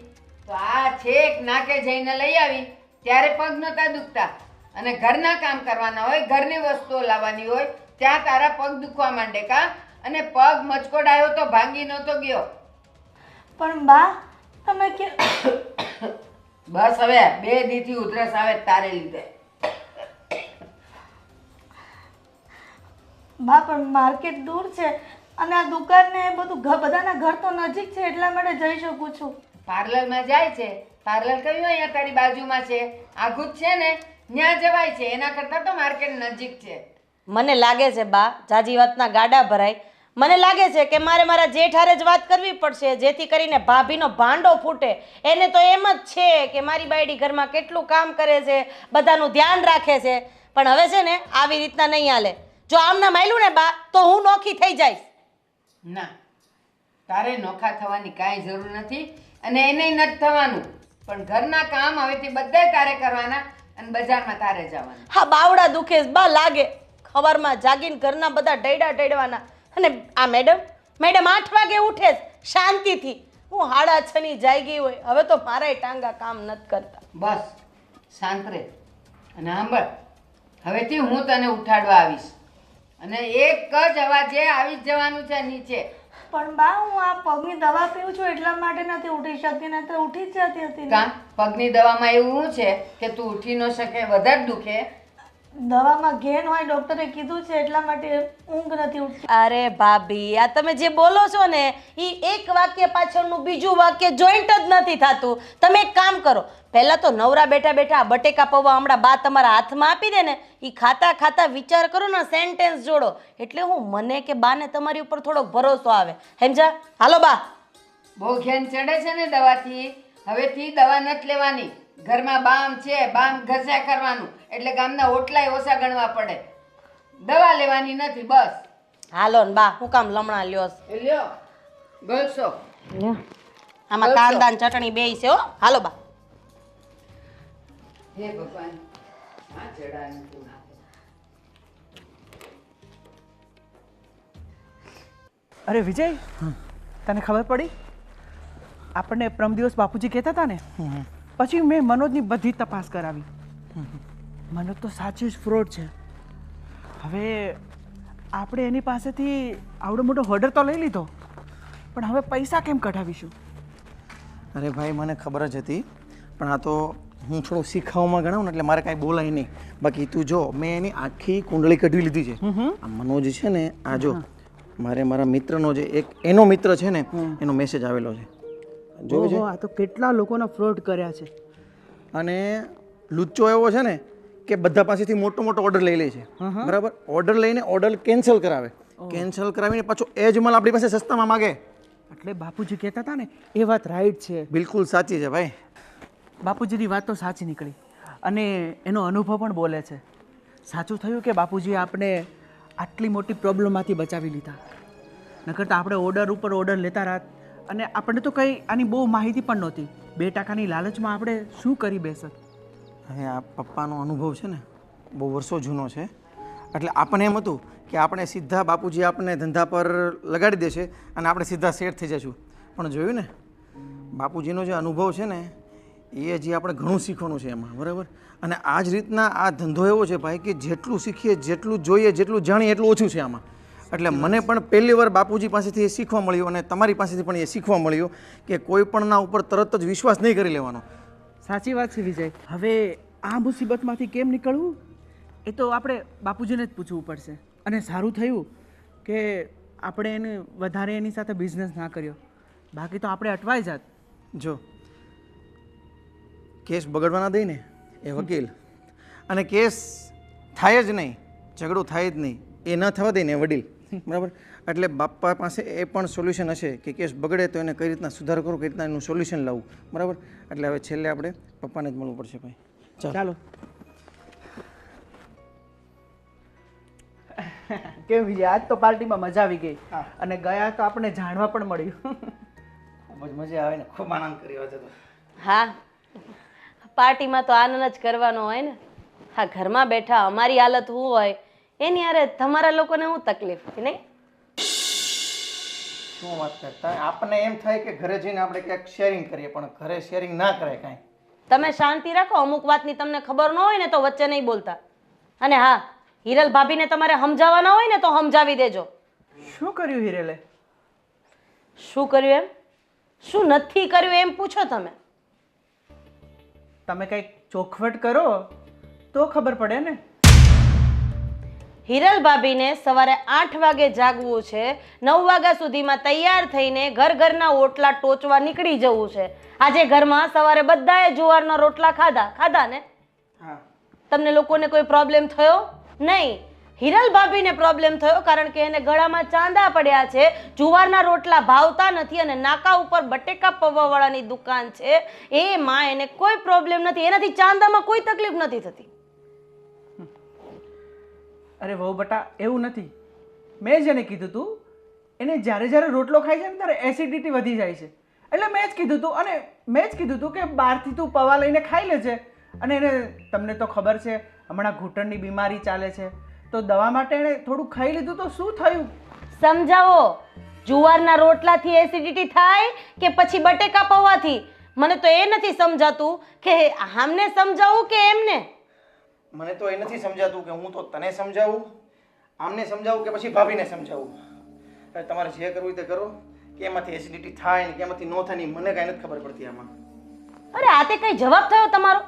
S1: તો આ છેક નાકે જઈને લઈ આવી ત્યારે પગ નતા દુખતા, અને ઘરના કામ કરવાના હોય, ઘરની વસ્તુઓ લાવવાની હોય, ત્યાં તારા પગ દુખવા માંડે કા? અને પગ મચકોડાયો તો ભાંગી નહોતો ગયો.
S3: પણ બા, તમે કે
S1: બસ હવે 2 દીથી ઉધરસ આવે તારે લીધે.
S3: બા, પણ માર્કેટ દૂર છે અને આ દુકાન ને બધું બધાના ઘર તો નજીક છે, એટલા માટે જઈ શકું છું.
S1: પાર્લરમાં જાય છે, પાર્લર કયું અહીંયા તારી બાજુમાં છે, આઘું જ છે ને, ત્યાં જવાય છે. એના કરતાં તો માર્કેટ નજીક છે.
S2: મને લાગે છે બા, જાજી વાતના ગાડા ભરાય. મને લાગે છે કે મારે મારા જેઠ હારે જ વાત કરવી પડશે, જેથી કરીને ભાભીનો ભાંડો ફૂટે. એને તો એમ જ છે કે મારી બાયડી ઘરમાં કેટલું કામ કરે છે, બધાનું ધ્યાન રાખે છે, પણ હવે છે ને આવી રીતના નહીં હાલે. જો આમના માયલું ને બા, તો હું નોખી થઈ જઈશ.
S1: ના, તારે નોખા થવાની કાંઈ જરૂર નથી, અને એને નથી થવાનું. પણ ઘરના કામ હવેથી બધાય તારે કરવાના, અને બજારમાં તારે જવાનું.
S2: હા, બાવડા દુખે છે બા લાગે. ખબરમાં જાગીને ઘરના બધા ઢૈડા ઢેડવાના. અને આ મેડમ 8 વાગે ઉઠે છે શાંતિથી. હું 6:30 ની જાગી હોય, હવે તો મારાય ટાંગા કામ નથી કરતા.
S1: બસ શાંત રહે. અને સાંભળ, હવેથી હું તને ઉઠાડવા આવીશ, અને એક જ અવાજે આવી જ જવાનું છે નીચે.
S3: પણ બા, હું આ પગની દવા પીઉં છું એટલા માટે નથી ઉઠી શકતી, નહીં તો ઉઠી જ જતી હતી ને.
S1: કાં પગની દવામાં એવું શું છે કે તું ઉઠી ન શકે, વધારે દુખે?
S3: દવામાં ઘેન હોય, ડોક્ટરે કીધું છે, એટલા માટે ઊંઘ નથી ઉઠતી.
S2: અરે ભાભી, આ તમે જે બોલો છો ને એ એક વાક્ય પાછળનું બીજું વાક્ય જોઈન્ટ જ નથી થતું. તમે એક કામ કરો, પહેલા તો નવરા બેઠા બેઠા બટેકા પૌવા હમણાં બા તમારા હાથમાં આપી દે ને, એ ખાતા ખાતા વિચાર કરો ને, સેન્ટેન્સ જોડો, એટલે હું મને કે બાને તમારી ઉપર થોડોક ભરોસો આવે. સમજા? હાલો બા.
S1: બહુ ઘેન ચડે છે ને દવાથી. હવેથી દવા નથી લેવાની. ઘરમાં બામ છે, બામ ઘસ્યા કરવાનું, એટલે ગામના ઓટલાય ઓછા ગણવા પડે. દવા લેવાની નથી, બસ.
S2: હાલો ને બા, હું કામ લમણા લ્યો છો?
S1: એ લ્યો ગળશો.
S2: આમાં કાંદા ને ચટણી બેય છે હો. હાલો બા.
S1: હે ભગવાન, આ ચડાનું તું નાખે.
S5: અરે વિજય, તને ખબર પડી આપણને પ્રમ દિવસ બાપુજી કહેતા હતા ને પછી મેં મનોજની બધી તપાસ કરાવી. મનોજ તો સાચું જ ફ્રોડ છે. હવે આપણે એની પાસેથી આવડો મોટો ઓર્ડર તો લઈ લીધો, પણ હવે પૈસા કેમ કઢાવીશું?
S6: અરે ભાઈ મને ખબર જ હતી, પણ આ તો હું થોડું શીખવામાં ગણાવું ને એટલે મારે કાંઈ બોલાય નહીં. બાકી તું જો મેં એની આખી કુંડળી કઢવી લીધી છે. આ મનોજ છે ને, આ જો મારે મારા મિત્રનો જે એક એનો મિત્ર છે ને એનો મેસેજ આવેલો છે, જોયું છે?
S5: આ તો કેટલા લોકોના ફ્રોડ કર્યા છે.
S6: અને લુચ્ચો એવો છે ને કે બધા પાસેથી મોટો મોટો ઓર્ડર લઈ લે છે, બરાબર? ઓર્ડર લઈને ઓર્ડર કેન્સલ કરાવે, કેન્સલ કરાવીને પાછો એ જ માલ આપણી પાસે સસ્તામાં માગે.
S5: એટલે બાપુજી કહેતા હતા ને એ વાત રાઈટ છે.
S6: બિલકુલ સાચી છે ભાઈ.
S5: બાપુજીની વાત તો સાચી નીકળી અને એનો અનુભવ પણ બોલે છે. સાચું થયું કે બાપુજીએ આપણે આટલી મોટી પ્રોબ્લેમમાંથી બચાવી લીધા. નકર તો આપણે ઓર્ડર ઉપર ઓર્ડર લેતા રાત અને આપણને તો કંઈ આની બહુ માહિતી પણ નહોતી. 2% લાલચમાં આપણે શું કરી બેસત.
S6: હવે આ પપ્પાનો અનુભવ છે ને બહુ વર્ષો જૂનો છે, એટલે આપણને એમ હતું કે આપણે સીધા બાપુજી આપણને ધંધા પર લગાડી દેશે અને આપણે સીધા સેટ થઈ જઈશું. પણ જોયું ને બાપુજીનો જે અનુભવ છે ને એ હજી આપણે ઘણું શીખવાનું છે એમાં, બરાબર? અને આ જ રીતના આ ધંધો એવો છે ભાઈ કે જેટલું શીખીએ, જેટલું જોઈએ, જેટલું જાણીએ એટલું ઓછું છે આમાં. એટલે મને પણ પહેલી વાર બાપુજી પાસેથી એ શીખવા મળ્યું અને તમારી પાસેથી પણ એ શીખવા મળ્યું કે કોઈ પણના ઉપર તરત જ વિશ્વાસ નહીં કરી લેવાનો.
S5: સાચી વાત છે વિજય. હવે આ મુસીબતમાંથી કેમ નીકળવું એ તો આપણે બાપુજીને જ પૂછવું પડશે. અને સારું થયું કે આપણે એને વધારે એની સાથે બિઝનેસ ના કર્યો, બાકી તો આપણે અટવાઈ જાત.
S6: જો કેસ બગડવા ના દઈ ને એ વકીલ, અને કેસ થાય જ નહીં, ઝઘડો થાય જ નહીં, એ ન થવા દઈ ને એ વડીલ, બરાબર? એટલે બાપા પાસે એ પણ સોલ્યુશન હશે કે કેસ બગડે તો એને કઈ રીતના સુધારો કરવો, કઈ રીતના એનું સોલ્યુશન લાવવું, બરાબર? એટલે હવે છેલ્લે આપણે પપ્પાને જ મળવું પડશે ભાઈ.
S5: ચાલો. કેમ વિજય, આજ તો પાર્ટીમાં મજા આવી ગઈ અને ગયા તો આપણે જાણવા પણ મળ્યું.
S6: ખૂબ જ મજા આવે ને, ખૂબ આનંદ કર્યો હતો.
S2: હા, પાર્ટીમાં તો આનંદ જ કરવાનો હોય ને. હા, ઘરમાં બેઠા અમારી હાલત શું હોય એની અરે તમારા લોકોને શું તકલીફ કે નહીં?
S6: શું વાત કરતા? આપણને એમ થાય કે ઘરે જઈને આપણે ક્યાંક શેરિંગ કરીએ, પણ ઘરે શેરિંગ ના કરાય કાંઈ.
S2: તમે શાંતિ રાખો, અમુક વાતની તમને ખબર ન હોય ને તો વચ્ચે નહીં બોલતા. અને હા, હિરલ ભાભીને તમારે સમજાવવાના હોય ને તો સમજાવી દેજો.
S5: શું કર્યું હિરેલે?
S2: શું કર્યું એમ? શું નથી કર્યું એમ પૂછો તમે.
S5: તમે કંઈક ચોખવટ કરો તો ખબર પડે ને.
S2: હિરલ ભાભીને સવારે 8 વાગે જાગવું છે, 9 વાગ્યા સુધીમાં તૈયાર થઈને ઘરના ઓટલા ટોચવા નીકળી જવું છે. આજે ઘરમાં સવારે બધાએ જુવારના રોટલા ખાધા ને?
S6: હા.
S2: તમને લોકોને કોઈ પ્રોબ્લેમ થયો નહીં. હિરલ ભાભીને પ્રોબ્લેમ થયો કારણ કે એને ગળામાં ચાંદા પડ્યા છે, જુવારના રોટલા ભાવતા નથી અને નાકા ઉપર બટેકા પૌવાવાળાની દુકાન છે, એમાં એને કોઈ પ્રોબ્લેમ નથી, એનાથી ચાંદામાં કોઈ તકલીફ નથી થતી.
S5: અરે વહુ બટા, એવું નથી. મેં જેને કીધું તું એને જ્યારે રોટલો ખાય છે ને ત્યારે એસિડિટી વધી જાય છે, એટલે મેં જ કીધું તું. અને મેં જ કીધું તું કે બહારથી તું પૌવા લઈને ખાઈ લેજે. અને એને તમને તો ખબર છે હમણાં ઘૂંટણની બીમારી ચાલે છે, તો દવા માટે એણે થોડું ખાઈ લીધું તો શું થયું?
S2: સમજાવો, જુવારના રોટલાથી એસિડિટી થાય કે પછી બટેકા પૌવાથી? મને તો એ નથી સમજાતું કે આમને સમજાવું કે એમને.
S6: મને તો એ નથી સમજાતું કે હું તો તને સમજાવું, આમને સમજાવું કે પછી ભાભીને સમજાવું. હવે તમારે જે કરવું તે કરો, કે એમાંથી એસિડિટી થાય ને કે એમાંથી ન થાય ને મને કાંઈ નથી ખબર પડતી આમાં.
S2: અરે આ તે કઈ જવાબ થયો તમારો?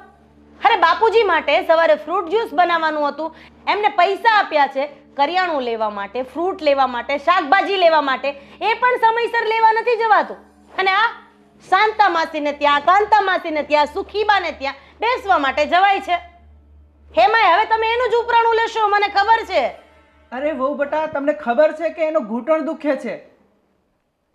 S2: અરે બાપુજી માટે સવારે ફ્રૂટ જ્યુસ બનાવવાનું હતું, એમને પૈસા આપ્યા છે કરિયાણું લેવા માટે, ફ્રૂટ લેવા માટે, શાકભાજી લેવા માટે, એ પણ સમયસર લેવા નથી જવાતું. અને આ શાંતા માસીને ત્યાં, કાંતા માસીને ત્યાં, સુખીબાને ત્યાં બેસવા માટે જવાય છે. હેમાય હવે તમે એનું જ ઉપરાણું લેશો, મને ખબર છે.
S5: અરે વહુ બટા, તમને ખબર છે કે એનો ઘૂંટણ દુખે છે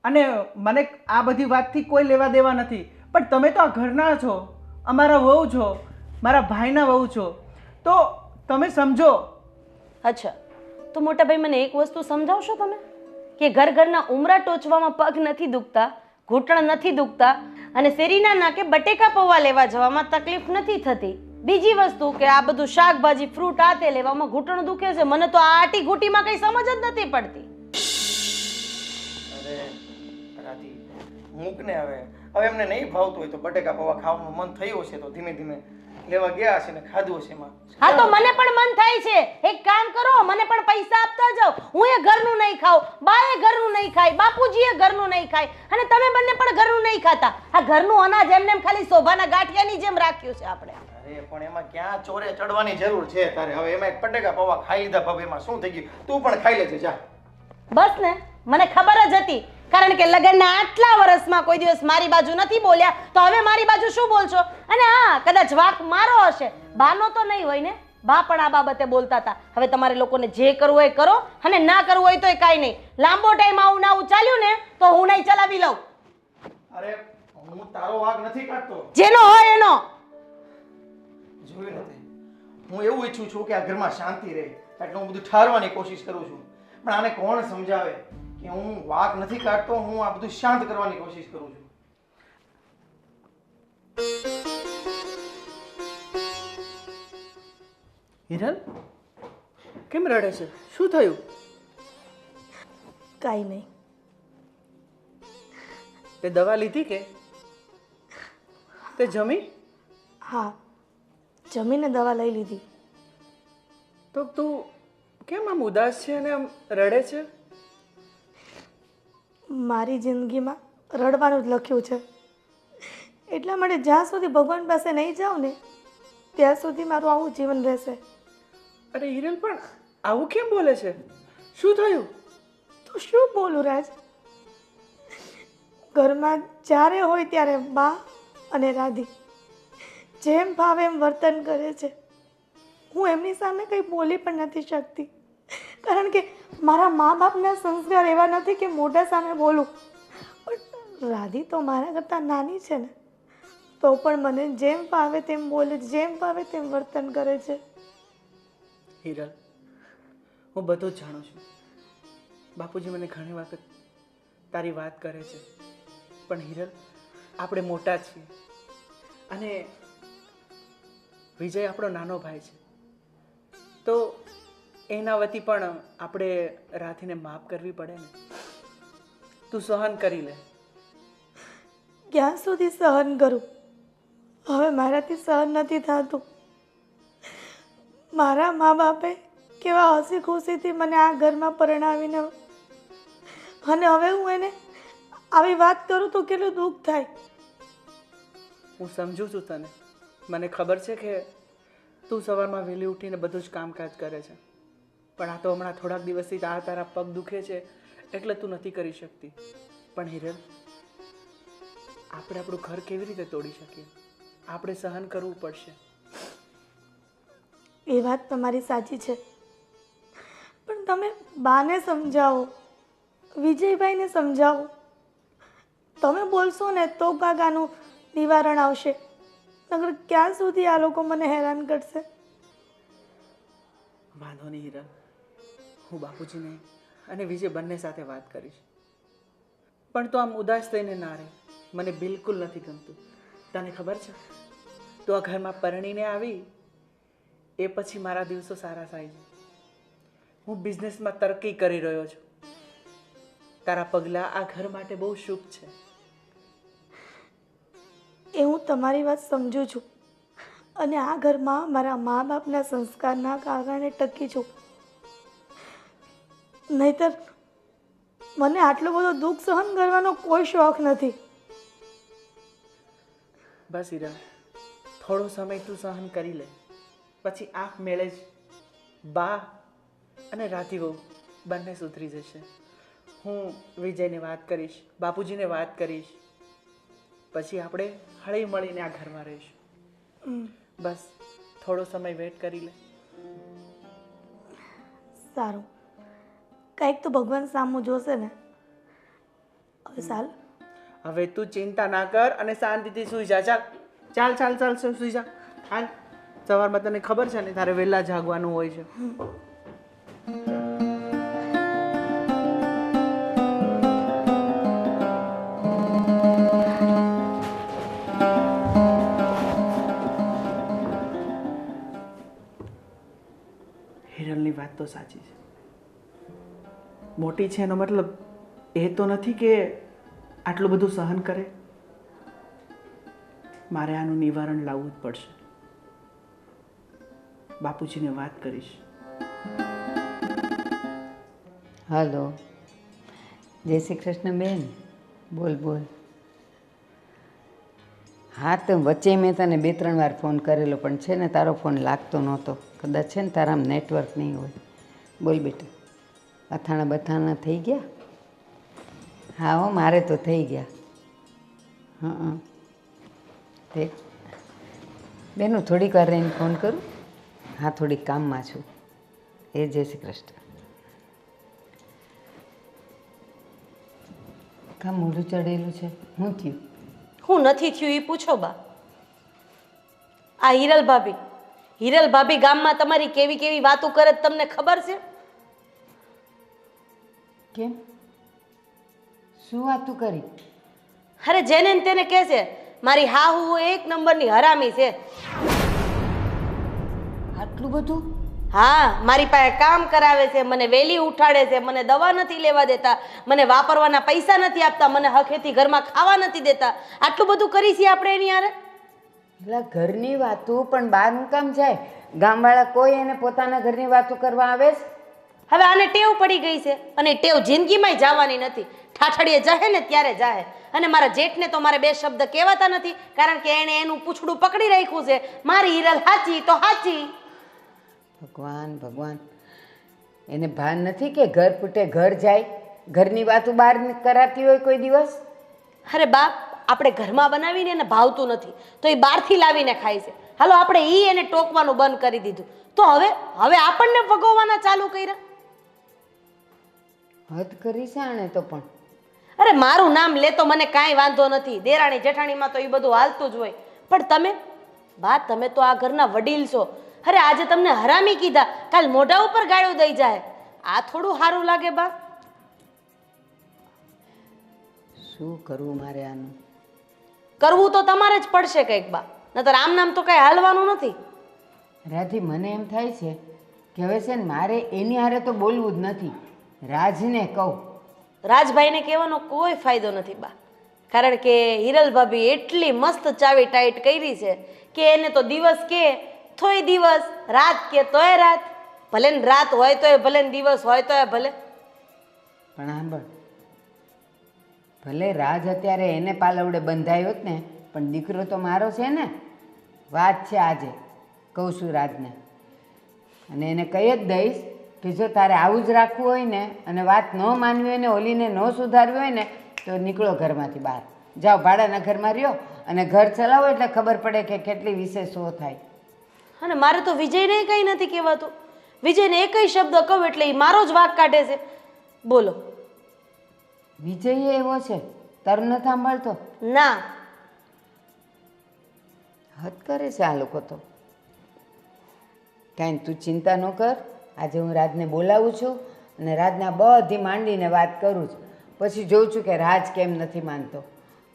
S5: અને મને આ બધી વાતથી કોઈ લેવા દેવા નથી. પણ તમે તો આ ઘરના છો, અમારા વહુ છો, મારા ભાઈના વહુ છો, તો તમે સમજો.
S2: અચ્છા, તો મોટા ભાઈ મને એક વસ્તુ સમજાવશો તમે કે ઘરના ઉમરા ટોચવામાં પગ નથી દુખતા, ઘૂંટણ નથી દુખતા અને શેરીના નાકે બટેકા પૌવા લેવા જવામાં તકલીફ નથી થતી. બીજી વસ્તુ કે આ બધું શાકભાજી, ફ્રૂટ આ તે લેવામાં ઘૂંટણ દુખે છે. મને તો આ આટી ઘૂંટીમાં કઈ સમજ જ નથી પડતી.
S6: અરે મૂક ને હવે હવે એમને નહીં ભાવતું હોય તો બટેકા પૌવા ખાવાનું મન થયું હશે તો ધીમે ધીમે લેવા ગયા હશે ને ખાધું હશે એમાં.
S2: હા તો મને પણ મન થાય છે. એક કામ કરો, મને પણ પૈસા આપતા જાઓ. હું એ ઘરનું નહીં ખાઉં, બા એ ઘરનું નહીં ખાય, બાપુજી એ ઘરનું નહીં ખાય અને તમે બંને પણ ઘરનું નહીં ખાતા. આ ઘરનું અનાજ એમને એમ ખાલી શોભાના ગાંઠિયાની જેમ રાખ્યું છે આપણે.
S6: અરે પણ એમાં ક્યાં ચોરે ચડવાની જરૂર છે તારે? હવે એમાં એક બટેકા પૌવા ખાઈ લીધા ભાભી, એમાં શું થઈ ગયું? તું પણ ખાઈ લેજે જા.
S2: બસ ને, મને ખબર જ હતી. કારણ કે લગ્નના આટલા વર્ષમાં કોઈ દિવસ મારી બાજુ નથી બોલ્યા, તો હવે મારી બાજુ શું બોલશો? અને હા, કદાચ વાંક મારો હશે, બાનો તો નહીં હોય ને. બા પણ આ બાબતે બોલતા હતા. હવે તમારે લોકોને જે કરવું હોય કરો અને ના કરવું હોય તો કાંઈ નહીં. લાંબો ટાઈમ આવું ના ચાલ્યું ને તો હું નહીં ચલાવી લઉં.
S6: અરે હું તારો વાગ નથી કાઢતો,
S2: જેનો હોય એનો.
S6: જોયું નથી, હું એવું ઈચ્છું છું કે આ ઘરમાં શાંતિ રહે, એટલે હું બધું ઠારવાની કોશિશ કરું છું. પણ આને કોણ સમજાવે કે હું વાક નથી કાઢતો, હું આ બધું શાંત કરવાની કોશિશ કરું છું.
S5: હિરલ કેમ રડે છે? શું થયું?
S3: કાંઈ નહીં.
S5: તે દવા લીધી કે તે જમી?
S3: હા, જમીને દવા લઈ લીધી.
S5: તો તું કેમ આમ ઉદાસ છે અને આમ રડે છે?
S3: મારી જિંદગીમાં રડવાનું જ લખ્યું છે. એટલા માટે જ્યાં સુધી ભગવાન પાસે નહીં જાઉં ને ત્યાં સુધી મારું આવું જીવન રહેશે.
S5: અરે હિરલ પણ આવું કેમ બોલે છે? શું થયું?
S3: તો શું બોલું રાજ? ઘરમાં જ્યારે હોય ત્યારે બા અને રાધી જેમ ભાવે એમ વર્તન કરે છે. હું એમની સામે કંઈ બોલી પણ નથી શકતી, કારણ કે મારા મા બાપના સંસ્કાર એવા નથી કે મોઢા સામે બોલું. પણ રાધી તો મારા કરતાં નાની છે ને, તો પણ મને જેમ ભાવે તેમ બોલે, જેમ ભાવે તેમ વર્તન કરે છે.
S5: હિરલ, હું બધું જ જાણું છું. બાપુજી મને ઘણી વખત તારી વાત કરે છે, પણ હિરલ, આપણે મોટા છીએ અને વિજય આપણો નાનો ભાઈ છે, તો એના વતી પણ આપણે રાધીને માફ કરવી પડે ને. તું સહન કરી લે.
S3: ક્યાં સુધી સહન કરું? હવે મારાથી સહન નથી થતું. મારા મા બાપે કેવા હસી ખુશીથી મને આ ઘરમાં પરણાવીને, અને હવે હું એને આવી વાત કરું તો કેટલું દુઃખ થાય.
S5: હું સમજુ છું તને. મને ખબર છે કે તું સવારમાં વહેલી ઉઠીને બધું જ કામકાજ કરે છે, પણ આ તો હમણાં થોડાક દિવસથી આ તારા પગ દુખે છે એટલે તું નથી કરી શકતી. પણ હિરલ, આપણે આપણું ઘર કેવી રીતે તોડી શકીએ? આપણે સહન કરવું પડશે.
S3: એ વાત તમારી સાચી છે, પણ તમે બાને સમજાવો, વિજયભાઈને સમજાવો. તમે બોલશો ને તો કાકાનું નિવારણ આવશે, નકર ક્યાં સુધી આ લોકો મને હેરાન કરશે?
S5: વાંધો નહીં હિરલ, હું બાપુજીને અને વિજય બંને સાથે વાત કરીશ. પણ તો આમ ઉદાસ થઈને ના રહે, મને બિલકુલ નથી ગમતું. તને ખબર છે, તું આ ઘરમાં પરણીને આવી એ પછી મારા દિવસો સારા થાય છે. હું બિઝનેસમાં તરક્કી કરી રહ્યો છું. તારા પગલાં આ ઘર માટે બહુ શુભ છે.
S3: એ હું તમારી વાત સમજુ છું, અને આ ઘરમાં મારા મા બાપના સંસ્કારના કારણે ટકી છું. નહીતર મને આટલો બધો દુઃખ સહન કરવાનો કોઈ શોખ નથી.
S5: બસ હીરા, થોડો સમય તું સહન કરી લે, પછી આંખ મેળે જ બા અને રાધી વહુ બંને સુધરી જશે. હું વિજયને વાત કરીશ, બાપુજીને વાત કરીશ, પછી આપણે હળી મળીને આ ઘરમાં રહીશું. બસ થોડો સમય વેટ કરી લે.
S3: સારું, કંઈક તો ભગવાન સામું જોશે ને. હવે ચાલ.
S5: હવે તું ચિંતા ના કર અને શાંતિથી સૂઈ જા. ચાલ ચાલ ચાલ ચાલ સૂઈ જા. હાલ, સવારમાં તને ખબર છે ને તારે વહેલા જાગવાનું હોય છે. હિરલની વાત તો સાચી છે. મોટી છે એનો મતલબ એ તો નથી કે આટલું બધું સહન કરે? મારે આનું નિવારણ લાવવું જ પડશે. બાપુજીને વાત કરીશ.
S1: હલો, જય શ્રી કૃષ્ણ બેન. બોલ બોલ. હા, તો વચ્ચે મેં તને 2-3 વાર ફોન કરેલો, પણ છે ને તારો ફોન લાગતો નહોતો. કદાચ છે ને તારામાં નેટવર્ક નહીં હોય. બોલ બેટા, અથાણા બથાણા થઈ ગયા? હા હો, મારે તો થઈ ગયા. હા તે બેનું થોડીક વાર રહીને ફોન કરું. હા, થોડીક કામમાં છું. એ જય શ્રી કૃષ્ણ. કામ મોઢું ચડેલું છે, શું થયું?
S2: હું નથી થયું એ પૂછો બા. આ હિરલ ભાભી ગામમાં તમારી કેવી કેવી વાતો કરે તમને ખબર છે?
S1: કેમ? શું વાતું કરી?
S2: અરે જેને ને તેને કહે છે મારી હાહુ એક નંબરની હરામી છે.
S1: આટલું બધું?
S2: હા, મારી પાસે કામ કરાવે છે, મને વેલી ઉઠાડે છે, મને દવા નથી લેવા દેતા, મને વાપરવાના પૈસા નથી આપતા, મને હખેથી ઘરમાં ખાવા નથી દેતા. આટલું બધું કરી છે આપણે એની હારે?
S1: એટલે ઘરની વાતું પણ બહારનું કામ જાય? ગામવાળા કોઈ એને પોતાના ઘરની વાતો કરવા આવે છે?
S2: હવે આને ટેવ પડી ગઈ છે અને ટેવ જિંદગીમાં જવાની નથી. ઠાઠડીએ જાહે ને ત્યારે જાહે. અને મારા જેઠને તો મારે 2 શબ્દ કહેવાતા નથી, કારણ કે એણે એનું પૂછડું પકડી રાખ્યું છે. મારી હિરલ હાચી તો હાચી.
S1: ભગવાન ભગવાન, એને ભાન નથી કે ઘર ફૂટે ઘર જાય? ઘરની વાતો બહાર કરાતી હોય કોઈ દિવસ?
S2: અરે બાપ, આપણે ઘરમાં બનાવીને એને ભાવતું નથી તો એ બહારથી લાવીને ખાય છે. હાલો આપણે એને ટોકવાનું બંધ કરી દીધું તો હવે આપણને ભગવવાના ચાલુ કર્યા.
S1: હદ કરી છે આણે તો. પણ
S2: અરે મારું નામ લે તો મને કાંઈ વાંધો નથી, દેરાણી જેઠાણીમાં તો એ બધું હાલતું જ હોય. પણ તમે તો આ ઘરના વડીલ છો. અરે આજે તમને હરામી કીધા, કાલ મોઢા ઉપર ગાળું દઈ જાય. આ થોડું સારું લાગે બા?
S1: શું કરવું મારે આનું?
S2: કરવું તો તમારે જ પડશે કંઈક બા, નતર આમ નામ તો કઈ હાલવાનું નથી.
S1: રાધી, મને એમ થાય છે કે હવે છે ને મારે એની હારે તો બોલવું જ નથી. રાજને કહું.
S2: રાજભાઈને કહેવાનો કોઈ ફાયદો નથી બા, કારણ કે હિરલ ભાભી એટલી મસ્ત ચાવી ટાઈટ કરી છે કે એને તો દિવસ કે તોય દિવસ, રાત કે તોય રાત. ભલે ને રાત હોય તોય ભલે ને દિવસ હોય તોય ભલે.
S1: પણ સાંભળ, ભલે રાજ અત્યારે એને પાલવડે બંધાયો જ ને, પણ દીકરો તો મારો છે ને. વાત છે આજે, કહું છું રાજને, અને એને કહી જ દઈશ કે જો તારે આવું જ રાખવું હોય ને અને વાત ન માનવી હોય ને, ઓલીને ન સુધારવી હોય ને, તો નીકળો ઘરમાંથી બહાર. જાઓ ભાડાના ઘરમાં રહ્યો અને ઘર ચલાવો એટલે ખબર પડે કે કેટલી વિશેષો થાય.
S2: અને મારે તો વિજયને કંઈ નથી કહેવાતું. વિજયને એકય શબ્દ કહું એટલે એ મારો જ વાંક કાઢે છે. બોલો.
S1: વિજય એવો છે, તારું નથી સાંભળતો?
S2: ના,
S1: હદ કરે છે આ લોકો તો. કાંઈ તું ચિંતા ન કર. આજે હું રાજને બોલાવું છું અને રાજને બધી માંડીને વાત કરું છું. પછી જોઉં છું કે રાજ કેમ નથી માનતો,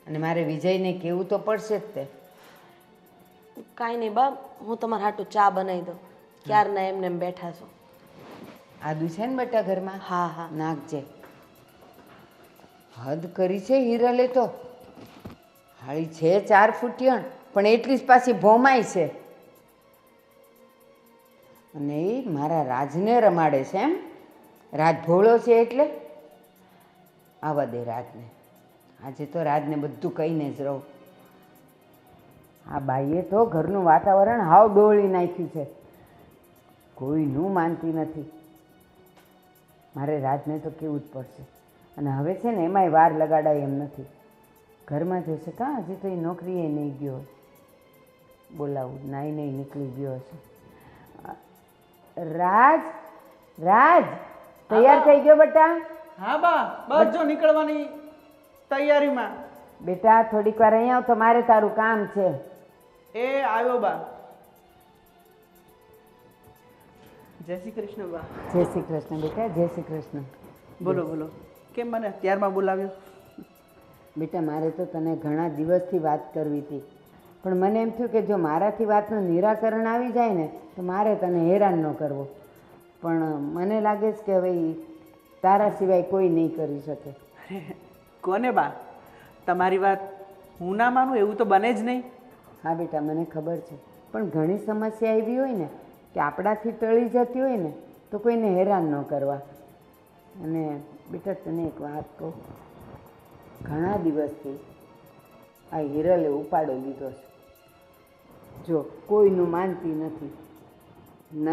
S1: અને મારે વિજયને કહેવું તો પડશે જ તે.
S2: કાંઈ નહીં બા, હું તમારા હાટું ચા બનાવી દઉં. ક્યારના એમને એમ બેઠા છો.
S1: આદુ છે ને બેટા ઘરમાં?
S2: હા હા,
S1: નાખજે. હદ કરી છે હિરલે તો. હાળી છે 4 ફૂટિયણ, પણ એટલી જ પાછી ભોમાય છે. અને એ મારા રાજને રમાડે છે એમ? રાજ ભોળો છે એટલે? આવવા દે રાજને. આજે તો રાજને બધું કહીને જ રહું. આ બાઈએ તો ઘરનું વાતાવરણ હાવ ડોળી નાખ્યું છે. કોઈનું માનતી નથી. મારે રાજને તો કહેવું જ પડશે. અને હવે છે ને એમાંય વાર લગાડાય એમ નથી. ઘરમાં જશે કાં? હજી તો એ નોકરીએ નહીં ગયો. બોલાવું, નાઈ નહીં નીકળી ગયો હશે. રાજ, તૈયાર થઈ ગયો બેટા?
S5: હા બા, બસ જો નીકળવાની તૈયારીમાં.
S1: બેટા થોડીક વાર અહીંયા આવ તો મારે તારું કામ છે.
S5: એ આવ્યો બા. જય શ્રી કૃષ્ણ બા.
S1: જય શ્રી કૃષ્ણ બેટા, જય શ્રી કૃષ્ણ.
S5: બોલો બોલો, કેમ મને અત્યારમાં બોલાવ્યો?
S1: બેટા મારે તો તને ઘણા દિવસથી વાત કરવી હતી, પણ મને એમ થયું કે જો મારાથી વાતનું નિરાકરણ આવી જાય ને તો મારે તને હેરાન ન કરવો. પણ મને લાગે છે કે હવે તારા સિવાય કોઈ નહીં કરી શકે.
S5: અરે કોને બા, તમારી વાત હું ના માનું એવું તો બને જ નહીં.
S1: હા બેટા મને ખબર છે, પણ ઘણી સમસ્યા એવી હોય ને કે આપણાથી ટળી જતી હોય ને તો કોઈને હેરાન ન કરવા. અને બેટા તને એક વાત કહું, ઘણા દિવસથી આ હિરલે ઉપાડો લીધો છે. જો કોઈનું માનતી નથી, ન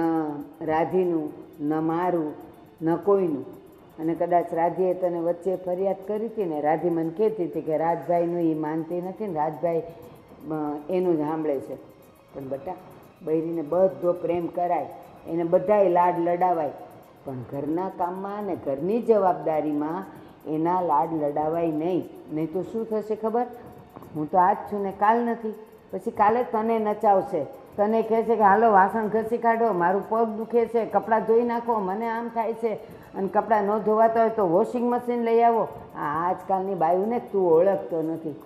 S1: રાધીનું, ન મારું, ન કોઈનું. અને કદાચ રાધીએ તને વચ્ચે ફરિયાદ કરી હતી ને, રાધી મને કહેતી હતી કે રાજભાઈનું એ માનતી નથી ને રાજભાઈ એનું જ સાંભળે છે. પણ બેટા બૈરીને બધો પ્રેમ કરાય, એને બધાય લાડ લડાવાય, પણ ઘરના કામમાં અને ઘરની જવાબદારીમાં એના લાડ લડાવાય નહીં. નહીં તો શું થશે ખબર? હું તો આજ છું ને કાલ નથી, પછી કાલે તને નચાવશે, તને કહેશે કે હાલો વાસણ ઘસી કાઢો, મારું પગ દુખે છે, કપડાં ધોઈ નાખો, મને આમ થાય છે, અને કપડાં ન ધોવાતા હોય તો વોશિંગ મશીન લઈ આવો. આ આજકાલની બાયુને તું ઓળખતો નથી.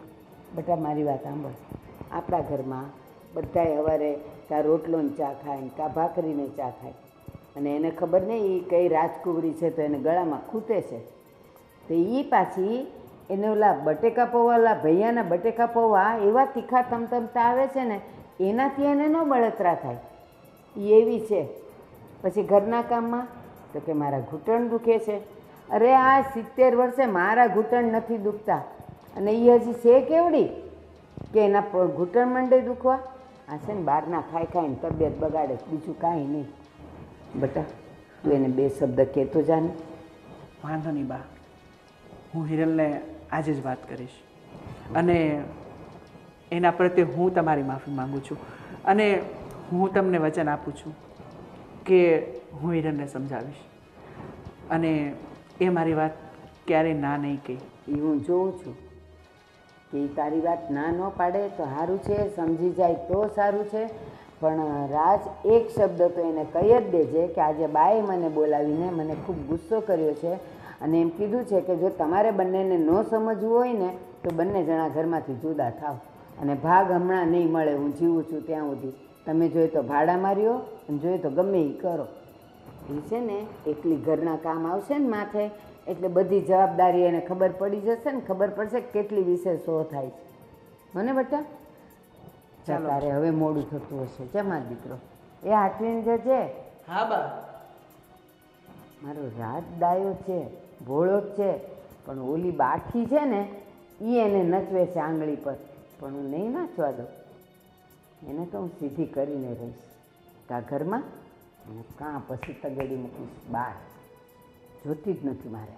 S1: બેટા મારી વાત સાંભળ, આપણા ઘરમાં બધાય સવારે કાં રોટલોને ચા ખાય ને કાં ભાખરીને ચા ખાય, અને એને ખબર નહીં એ કઈ રાજકુવરી છે તો એને ગળામાં ખૂટે છે. તો એ પાછી એને ઓલા બટેકા પૌવા, ઓલા ભૈયાના બટેકા પૌવા એવા તીખા તમતમતા આવે છે ને, એનાથી એને ન બળતરા થાય. એ એવી છે. પછી ઘરના કામમાં તો કે મારા ઘૂંટણ દુખે છે. અરે આ 70 વર્ષે મારા ઘૂંટણ નથી દુખતા, અને એ હજી છે કેવડી કે એના ઘૂંટણ મંડે દુખવા. આ છે ને બહારના ખાઈ ખાઈને તબિયત બગાડે, બીજું કાંઈ નહીં. બેટા તું એને 2 શબ્દ કહેતો જાને.
S5: વાંધો નહીં બા, હું હિરલને આજે જ વાત કરીશ, અને એના પ્રત્યે હું તમારી માફી માગું છું, અને હું તમને વચન આપું છું કે હું હિરલને સમજાવીશ, અને એ મારી વાત ક્યારેય ના નહીં કહી.
S1: એ હું જોઉં છું કે એ તારી વાત ના ન પાડે તો સારું છે, સમજી જાય તો સારું છે. પણ રાજ એક શબ્દ તો એને કહી જ દેજે કે આજે બાએ મને બોલાવીને મને ખૂબ ગુસ્સો કર્યો છે, અને એમ કીધું છે કે જો તમારે બંનેને ન સમજવું હોય ને તો બંને જણા ઘરમાંથી જુદા થાવ, અને ભાગ હમણાં નહીં મળે. હું જીવું છું ત્યાં સુધી તમે જોઈએ તો ભાડા માર્યો, અને જોઈએ તો ગમે એ કરો. એ છે ને એકલી ઘરના કામ આવશે ને માથે, એટલે બધી જવાબદારી એને ખબર પડી જશે ને, ખબર પડશે કે કેટલી વિશે શો થાય છે. મને બેટા તારે હવે મોડું થતું હશે. જમા દીકરો એ હાથવીને જજે.
S5: હા બા.
S1: મારો રાત ડાયો છે, ભોળો જ છે, પણ ઓલી બાઠી છે ને એ એને નચવે છે આંગળી પર, પણ હું નહીં નાચવા દઉં. એને તો હું સીધી કરીને રહીશ કાં ઘરમાં, કાં પછી તગેડી મૂકીશ બહાર. જોતી જ નથી મારે.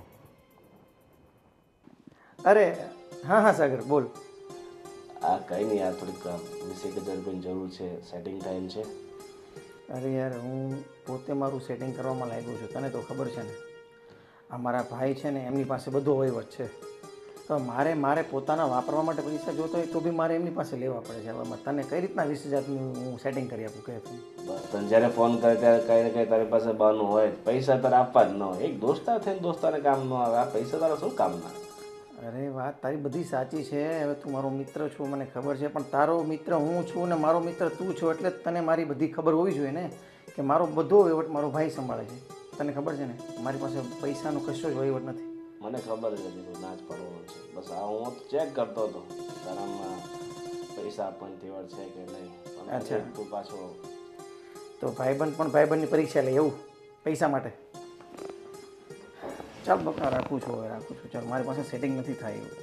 S6: અરે હા હા સાગર બોલ.
S7: આ કંઈ નહીં યાર, થોડીક 20,000 રૂપિયાની જરૂર છે, સેટિંગ ટાઈમ છે.
S6: અરે યાર હું પોતે મારું સેટિંગ કરવામાં લાગ્યો છું, તને તો ખબર છે ને આ મારા ભાઈ છે ને એમની પાસે બધો વહીવટ છે, તો મારે પોતાના વાપરવા માટે પૈસા જોતો હોય તો બી મારે એમની પાસે લેવા પડે છે. હવે તને કઈ રીતના 20,000 હું સેટિંગ કરી આપું કહે તું?
S7: બસ તને જ્યારે ફોન કરે ત્યારે કંઈ ને કંઈ તારી પાસે બહાનું હોય, પૈસા તારે આપવા જ ન હોય. એક દોસ્તાર થઈને દોસ્તારને કામ ન આવે, આ પૈસા તારા શું કામના?
S6: અરે વાત તારી બધી સાચી છે. હવે તું મારો મિત્ર છો મને ખબર છે, પણ તારો મિત્ર હું છું ને મારો મિત્ર તું છો, એટલે તને મારી બધી ખબર હોવી જોઈએ ને કે મારો બધો વહીવટ મારો ભાઈ સંભાળે છે. તને ખબર છે ને મારી પાસે પૈસાનો કશો જ વહીવટ નથી.
S7: મને ખબર જ હતી તું નાચ પડવાનો છે. બસ આ હું ચેક કરતો હતો તારામાં પૈસા આપવાની તેવડ છે કે નહીં.
S6: અચ્છા
S7: તું પાછો
S6: તો ભાઈબંધ પણ ભાઈબંધની પરીક્ષા લે એવું પૈસા માટે? ચાલ બકા રાખું છું, હવે રાખું છું. ચાલ મારી પાસે સેટિંગ નથી થાય એવું.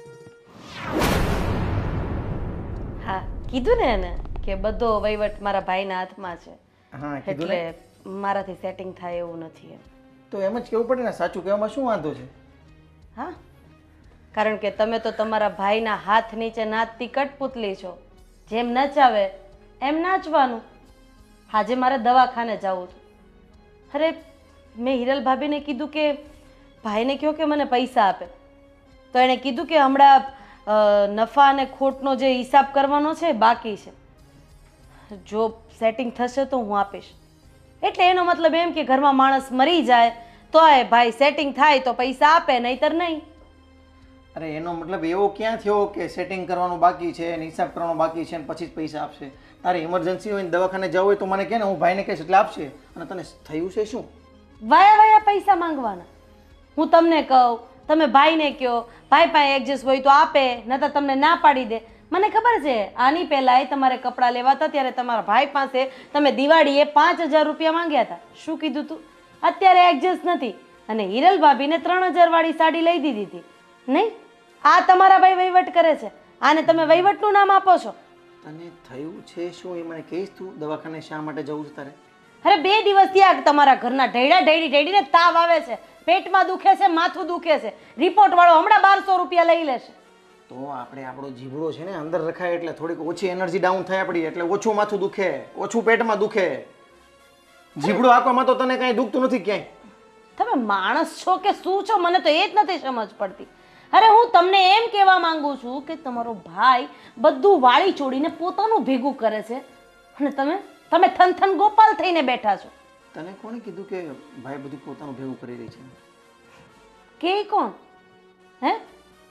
S2: હા કીધું ને એને કે બધો વહીવટ મારા ભાઈના હાથમાં છે,
S6: હા કીધું ને.
S2: એટલે મારાથી સેટિંગ થાય એવું નથી એમ.
S6: તો એમ જ કેવું પડે ને, સાચું કહેવામાં શું વાંધો છે?
S2: હા કારણ કે તમે તો તમારા ભાઈના હાથ નીચે નાચતી કઠપુતલી છો, જેમ નચાવે એમ નાચવાનું. આજે મારે દવાખાને જવું હતું. અરે મેં હિરલ ભાભીને કીધું કે ભાઈને કહો કે મને પૈસા આપે, તો એણે કીધું કે હમણાં નફા અને ખોટનો જે હિસાબ કરવાનો છે બાકી છે, જો સેટિંગ થશે તો હું આપીશ. એટલે એનો મતલબ એમ કે ઘરમાં માણસ મરી જાય તો એ ભાઈ સેટિંગ થાય તો પૈસા આપે, નહીતર નહીં.
S6: અરે એનો મતલબ એવો ક્યાં થયો કે સેટિંગ કરવાનું બાકી છે અને હિસાબ કરવાનો બાકી છે અને પછી જ પૈસા આપશે? તારે ઇમરજન્સી હોય ને દવાખાને જવું હોય તો મને કહે ને, હું ભાઈને કહીશ એટલે આપશે. અને તને થયું છે શું?
S2: વાયા વાયા પૈસા માંગવાના. હું તમને કહું તમે ભાઈને કહો, ભાઈ પાસે એડજસ્ટ હોય તો આપે, નહીંતર તમને ના પાડી દે. મને ખબર છે આની પહેલાંય તમારે કપડાં લેવા હતા ત્યારે તમારા ભાઈ પાસે તમે દિવાળીએ 5,000 રૂપિયા માંગ્યા હતા. શું કીધું તું? અત્યારે એડજસ્ટ નથી અને હિરલ ભાભીને 3,000 વાળી સાડી લઈ દીધી હતી. નહીં, આ તમારા ભાઈ વહીવટ કરે છે. આને તમે વહીવટનું નામ આપો છો.
S6: તને થયું છે શું એ મને કહીશ? તું દવાખાને શા માટે જવું છે તારે?
S2: અરે 2 દિવસથી આ તમારા ઘરના ઢેડીને તાવ આવે છે, પેટમાં દુખે છે, માથું દુખે છે. રિપોર્ટ વાળો હમણાં 1200 રૂપિયા લઈ લેશે.
S6: તો આપણે આપણો જીભડો છે ને અંદર રખાય એટલે થોડીક ઓછી એનર્જી ડાઉન થાય આપણી, એટલે ઓછું માથું દુખે, ઓછું પેટમાં દુખે. જીભડો આપવામાં તો તને કાંઈ દુખતું નથી ક્યાંય.
S2: તમે માણસ છો કે શું છો? મને તો એ જ નથી સમજ પડતી. અરે હું તમને એમ કહેવા માંગુ છું કે તમારો ભાઈ બધું વાળી છોડીને પોતાનું ભેગું કરે છે અને તમે થનથન ગોપાલ થઈને બેઠા છો.
S6: તને કોણે કીધું કે ભાઈ બધું પોતાનું ભેગું કરી રહી છે?
S2: કે કોણ? હે?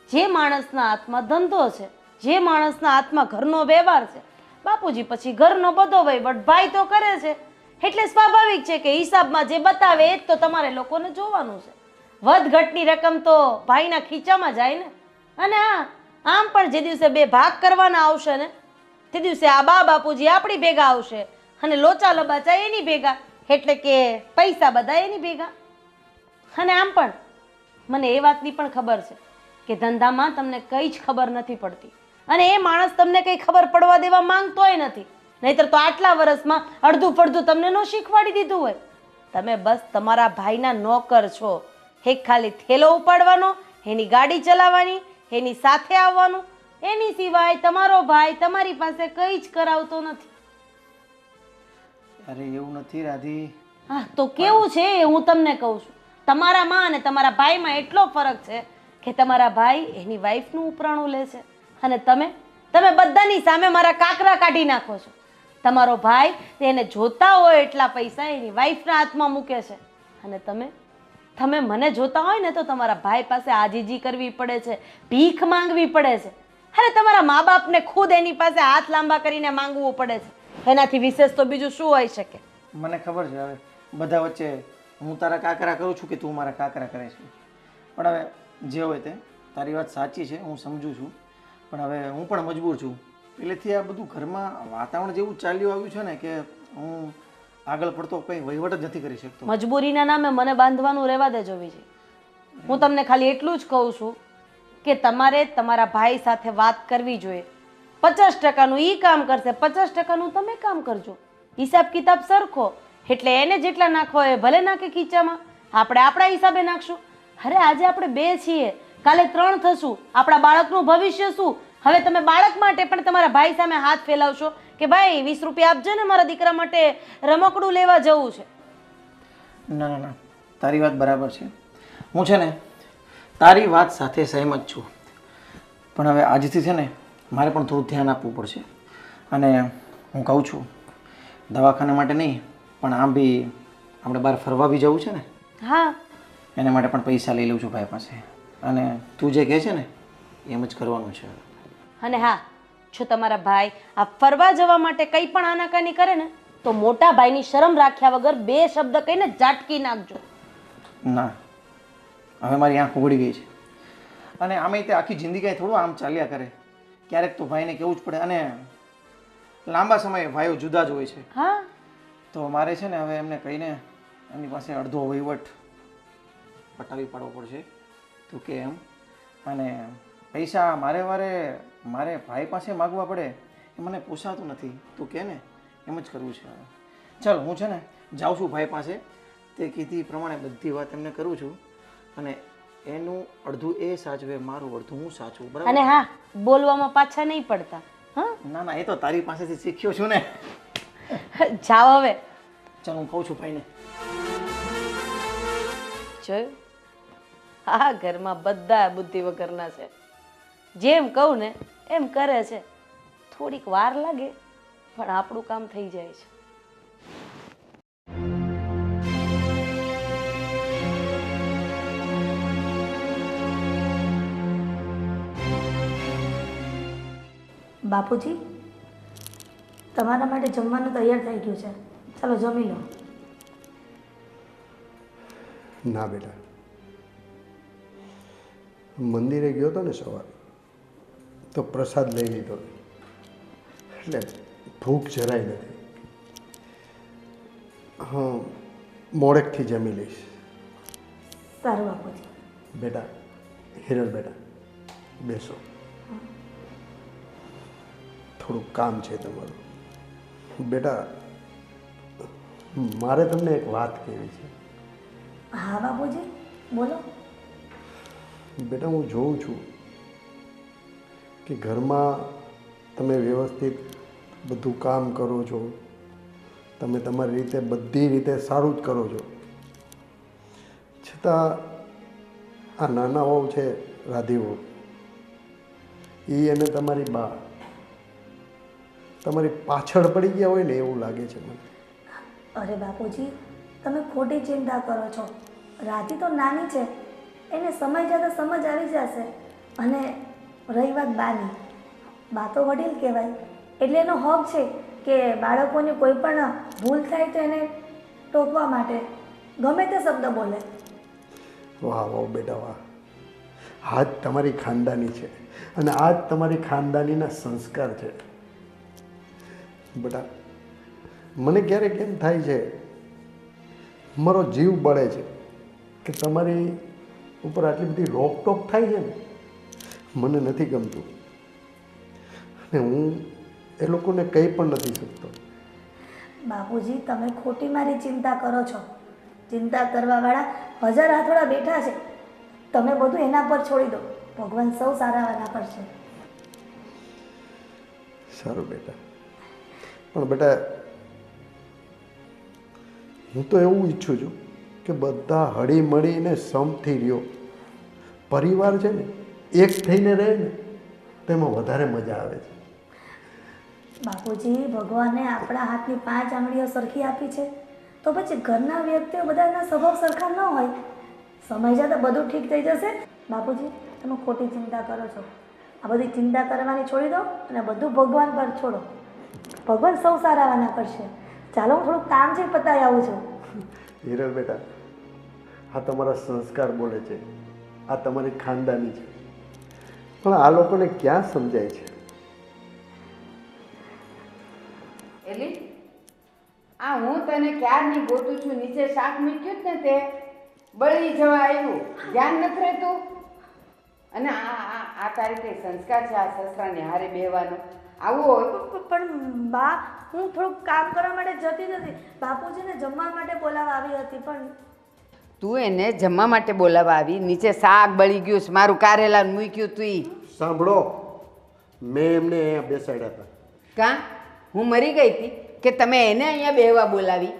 S2: જે માણસના હાથમાં ધંધો છે, જે માણસના હાથમાં ઘરનો વ્યવહાર છે, બાપુજી પછી ઘરનો બધો વહીવટ ભાઈ તો કરે છે. એટલે સ્વાભાવિક છે કે હિસાબમાં જે બતાવે એ જ તો તમારે લોકોને જોવાનું છે. વધ ઘટની રકમ તો ભાઈના ખીચામાં જાય ને. અને હા, આમ પણ જે દિવસે 2 ભાગ કરવાના આવશે ને તે દિવસે આ બાપુજી આપણી ભેગા આવશે અને લોચા લબાચા એની ભેગા, એટલે કે પૈસા બધા એની ભેગા. અને આમ પણ મને એ વાતની પણ ખબર છે કે ધંધામાં તમને કંઈ જ ખબર નથી પડતી અને એ માણસ તમને કંઈ ખબર પડવા દેવા માંગતોય નથી. નહીતર તો આટલા વર્ષમાં અડધું ફડધું તમને ન શીખવાડી દીધું હોય. તમે બસ તમારા ભાઈના નોકર છો. એક ખાલી થેલો ઉપાડવાનો, એની ગાડી ચલાવવાની, એની સાથે આવવાનું, એની સિવાય તમારો ભાઈ તમારી પાસે કંઈ જ કરાવતો નથી.
S6: અરે એવું નથી રાધી.
S2: હા તો કેવું છે એ હું તમને કહું છું. તમારામાં અને તમારા ભાઈમાં એટલો ફરક છે કે તમારા ભાઈ એની વાઈફનું ઉપરાણું લે છે અને તમે બધાની સામે મારા કાકરા કાઢી નાખો છો. તમારો ભાઈ તેને જોતા હોય એટલા પૈસા એની વાઈફના હાથમાં મૂકે છે અને તમે મને જોતા હોય ને તો તમારા ભાઈ પાસે આજીજી કરવી પડે છે, ભીખ માંગવી પડે છે. અરે તમારા મા બાપને ખુદ એની પાસે હાથ લાંબા કરીને માંગવું પડે છે. એનાથી વિશેષ તો બીજું શું હોઈ શકે?
S6: મને ખબર છે. હવે બધા વચ્ચે હું તારા કાકરા કરું છું કે તું મારા કાકરા કરે છે, પણ હવે જે હોય તે તારી વાત સાચી છે, હું સમજુ છું. પણ હવે હું પણ મજબૂર છું. પહેલેથી આ બધું ઘરમાં વાતાવરણ જેવું ચાલ્યું આવ્યું છે ને કે હું આગળ પડતો કંઈ વહીવટ જ નથી કરી શકતો.
S2: મજબૂરીના નામે મને બાંધવાનું રહેવા દેજો વિજય. હું તમને ખાલી એટલું જ કહું છું કે તમારે તમારા ભાઈ સાથે વાત કરવી જોઈએ. 50%નું એ કામ કરશે, 50%નું તમે કામ કરજો. હિસાબ કિતાબ સરખો, એટલે એને જેટલા નાખો એ ભલે નાખે ખીચામાં, આપણે આપણા હિસાબે નાખશું. અરે આજે આપણે 2 છીએ, કાલે 3 થશું. આપણા બાળકનું ભવિષ્ય શું? હવે તમે બાળક માટે પણ તમારા ભાઈ સામે હાથ ફેલાવશો કે ભાઈ 20 રૂપિયા આપજો ને, મારા દીકરા માટે રમકડું લેવા જવું છે.
S6: ના ના ના, તારી વાત બરાબર છે. હું છે ને તારી વાત સાથે સહેમત છું, પણ હવે આજથી છે ને મારે પણ થોડું ધ્યાન આપવું પડશે. અને હું કહું છું દવાખાના માટે નહીં, પણ આમ બી આપણે બહાર ફરવા બી જવું છે ને.
S2: હા,
S6: એના માટે પણ પૈસા લઈ લઉં છું ભાઈ પાસે. અને તું જે કહે છે ને એમ જ કરવાનું છે.
S2: અને હા, જો તમારા ભાઈ આ ફરવા જવા માટે કંઈ પણ આનાકાની કરે ને તો મોટા ભાઈની શરમ રાખ્યા વગર 2 શબ્દ કહીને ઝાટકી નાખજો.
S6: ના, હવે મારી આંખ ઉઘડી ગઈ છે. અને આમે તે આખી જિંદગી થોડું આમ ચાલ્યા કરે. ક્યારેક તો ભાઈને કહેવું જ પડે. અને લાંબા સમયે ભાઈઓ જુદા જ હોય છે.
S2: હા,
S6: તો મારે છે ને હવે એમને કહીને એમની પાસે અડધો વહીવટ પટાવી પાડવો પડશે. તું કે એમ. અને પૈસા મારે ભાઈ પાસે માગવા પડે એ મને પોસાતું નથી. તું કે ને એમ જ કરવું છે. ચાલ હું છે ને જાઉં છું ભાઈ પાસે. તે કીધી પ્રમાણે બધી વાત એમને કરું છું અને એનું અડધું એ સાચવે, મારું અડધું હું સાચવું. બરાબર?
S2: અને હા, બોલવામાં પાછા નહીં પડતા. હા,
S6: ના ના, એ તો તારી પાસેથી શીખ્યો છું ને.
S2: જાઓ હવે.
S6: ચાલ હું કહું છું ભાઈને.
S2: જોયું, આ ઘરમાં બધા બુદ્ધિ વગરના છે. જેમ કહું ને એમ કરે છે. થોડીક વાર લાગે પણ આપણું કામ થઈ જાય છે.
S3: બાપુજી, તમારા માટે જમવાનું તૈયાર થઈ ગયું છે, ચાલો જમી લો.
S4: ના બેટા, મંદિરે ગયો હતો ને સવારે તો પ્રસાદ લઈ લીધો એટલે ભૂખ જરાય નથી. હા, મોડેકથી જમી લઈશ.
S3: સારું બાપુજી.
S4: બેટા, હિરલ બેટા, બેસો. થોડુંક કામ છે તમારું. બેટા, મારે તમને એક વાત કહેવી છે.
S3: હા બાપુજી, બોલો.
S4: બેટા, હું જોઉં છું કે ઘરમાં તમે વ્યવસ્થિત બધું કામ કરો છો, તમે તમારી રીતે બધી રીતે સારું જ કરો છો, છતાં આ નાના વહુ છે રાધી વહુ, એ અને તમારી બા તમારી પાછળ પડી ગયા હોય ને એવું લાગે છે મને.
S3: અરે બાપુજી, તમે ખોટી ચિંતા કરો છો. રાધી તો નાની છે, એને સમય જતાં સમજ આવી જશે. અને રહી વાત બાની, બા તો વડીલ કહેવાય, એટલે એનો હક છે કે બાળકોની કોઈ પણ ભૂલ થાય તો એને ટોકવા માટે ગમે તે શબ્દ બોલે.
S4: વાહ વાહ બેટા વાહ, આ જ તમારી ખાનદાની છે અને આ જ તમારી ખાનદાનીના સંસ્કાર છે. બેટા, મને ક્યારેક એમ થાય છે, મારો જીવ બળે છે કે તમારી ઉપર આટલી બધી રોકટોક થાય છે ને, મને નથી ગમતું અને હું એ લોકોને કંઈ પણ નથી શકતો.
S3: બાપુજી, તમે ખોટી મારી ચિંતા કરો છો. ચિંતા કરવાવાળા હજાર હાથોડા બેઠા છે. તમે બધું એના પર છોડી દો. ભગવાન સૌ સારાવાના પર છે.
S4: સારું બેટા, પણ બેટા, હું તો એવું ઈચ્છું છું કે બધા હળી મળીને સમથી રહ્યો. પરિવાર છે ને એક થઈને રહે ને તેમાં વધારે મજા આવે છે.
S3: બાપુજી, ભગવાને આપણા હાથની 5 આંગળીઓ સરખી આપી છે, તો પછી ઘરના વ્યક્તિઓ બધાના સ્વભાવ સરખા ન હોય. સમય જતાં બધું ઠીક થઈ જશે. બાપુજી, તમે ખોટી ચિંતા કરો છો. આ બધી ચિંતા કરવાની છોડી દો અને બધું ભગવાન પર છોડો. ભગવાન સૌ સારાવાના કરશે. ચાલો, હું થોડુંક કામ છે, પતાવી આવું છું.
S4: હિરલ બેટા, આ તમારા સંસ્કાર બોલે છે, આ તમારી ખાનદાની છે, પણ આ લોકોને ક્યાં સમજાય છે?
S1: એલી, આ હું તને ક્યારની ગોતું છું, નીચે શાક મૂક્યું જ ને તે બળી જવા આવ્યું, ધ્યાન નથી રહેતું. અને આ તારી કઈ સંસ્કાર છે આ સસરાને હારે બેહવાનો? આવું હોય?
S3: પણ બા, હું થોડુંક કામ કરવા માટે જતી નથી. બાપુજીને જમવા માટે બોલાવવા આવી હતી. પણ
S1: તું એને જમવા માટે બોલાવવા આવી, નીચે શાક બળી ગયું છે, મારું કારેલા મૂક્યું તું ઈ.
S4: સાંભળો, મેં એમને અહીંયા બેસાડ્યા હતા.
S1: કાં હું મરી ગઈ હતી કે તમે એને અહીંયા બેહવા બોલાવી?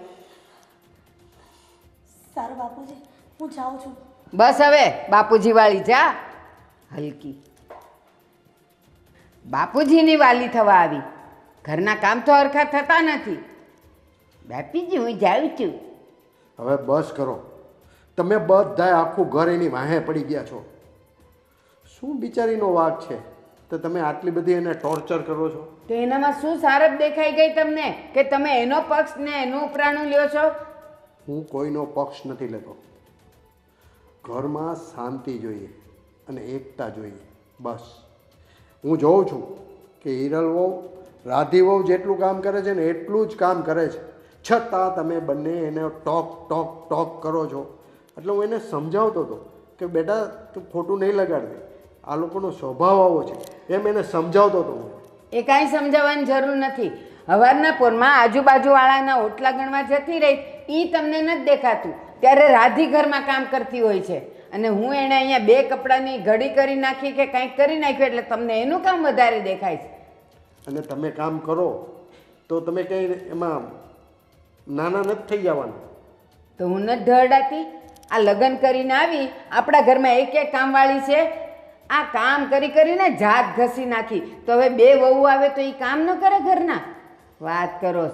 S3: સારું બાપુજી, હું જાઉં છું.
S1: બસ હવે બાપુજી વાળી જા. હલકી બાપુજીની વાલી થવા આવી. ઘરના કામ તો હરખા થતા નથી. બાપીજી, હું જાઉં છું.
S4: હવે બસ કરો. તમે બધાય આખું ઘર એની વાહે પડી ગયા છો. શું બિચારીનો વાંક છે તો તમે આટલી બધી એને ટોર્ચર કરો છો?
S1: તો એનામાં શું સારપ દેખાઈ ગઈ તમને કે તમે એનો પક્ષ ને એનું ઉપરાણું લ્યો છો?
S4: હું કોઈનો પક્ષ નથી લેતો. ઘરમાં શાંતિ જોઈએ અને એકતા જોઈએ, બસ. હું જોઉં છું કે હિરલ વહુ રાધી વહુ જેટલું કામ કરે છે ને એટલું જ કામ કરે છે, છતાં તમે બંને એને ટોક ટોક ટોક કરો છો. એટલે હું એને સમજાવતો હતો કે બેટા, તું ખોટું નહીં લગાડતી, આ લોકોનો સ્વભાવ આવો છે, એમ એને સમજાવતો હતો હું.
S1: એ કાંઈ સમજાવવાની જરૂર નથી. હવારના પોરમાં આજુબાજુવાળાના ઓટલા ગણવા જતી રહી, એ તમને નથી દેખાતું. ત્યારે રાધી ઘરમાં કામ કરતી હોય છે અને હું એણે અહીંયા 2 કપડાની ઘડી કરી નાખી કે કંઈક કરી નાખ્યું એટલે તમને એનું કામ વધારે દેખાય છે.
S4: અને તમે કામ કરો તો તમે કંઈ એમાં નાના નથી થઈ જવાના.
S1: તો હું નથી ઢળડાતી? આ લગ્ન કરીને આવી, આપણા ઘરમાં એક કામવાળી છે, આ કામ કરી કરીને જાત ઘસી નાખી. તો હવે 2 વહુ આવે તો એ કામ ન કરે ઘરના? વાત કરો.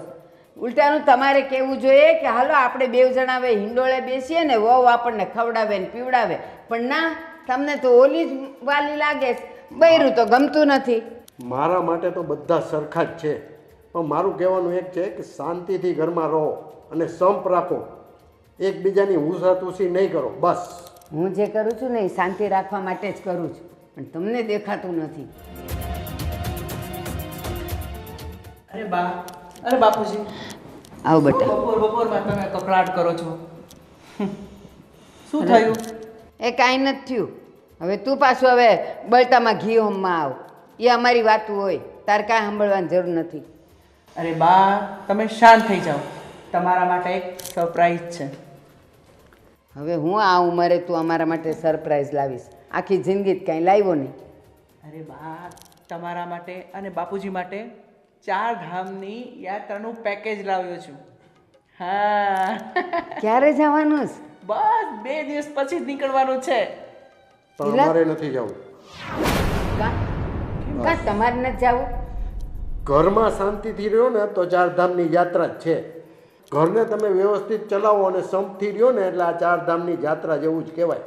S1: ઉલટાનું તમારે કહેવું જોઈએ કે હાલો આપણે 2 જણા હવે હિંડોળે બેસીએ ને વહુ આપણને ખવડાવે ને પીવડાવે. પણ ના, તમને તો ઓલી જ વાલી લાગે છે, બૈરું તો ગમતું નથી.
S4: મારા માટે તો બધા સરખા જ છે, પણ મારું કહેવાનું એક છે કે શાંતિથી ઘરમાં રહો અને સંપ રાખો, એકબીજાની હુંસાતુસી નહીં કરો, બસ.
S1: હું જે કરું છું ને એ શાંતિ રાખવા માટે જ કરું છું, પણ તમને દેખાતું નથી.
S5: અરે બા, અરે બાપુજી,
S1: આવો બેટા.
S5: બપોરમાં તમે કકળાટ કરો છો. શું થયું?
S1: એ કાંઈ નથી થયું. હવે તું પાછું હવે બળતામાં ઘી હોમમાં આવ. એ અમારી વાતું હોય, તારે કાંઈ સાંભળવાની જરૂર નથી.
S5: અરે બા, તમે શાંત થઈ જાઓ. તમારા માટે એક સરપ્રાઈઝ છે.
S1: હવે હું આ ઉંમરે તું અમારા માટે સરપ્રાઈઝ લાવીશ? આખી જિંદગી જ કાંઈ લાવ્યો નહીં.
S5: અરે બા, તમારા માટે અને બાપુજી માટે 4 ધામની યાત્રાનું પેકેજ લાવ્યો છું. હા.
S1: ક્યારે જવાનું છે?
S5: બસ 2 દિવસ પછી જ નીકળવાનું છે.
S4: પણ અમારે નથી જવું.
S1: કાં તમારે નથી જવું?
S4: ઘરમાં શાંતિથી રહ્યો ને તો 4 ધામની યાત્રા જ છે. ઘરને તમે વ્યવસ્થિત ચલાવો અને સંપથી રહ્યો ને એટલે આ 4 ધામની યાત્રા જેવું જ કહેવાય.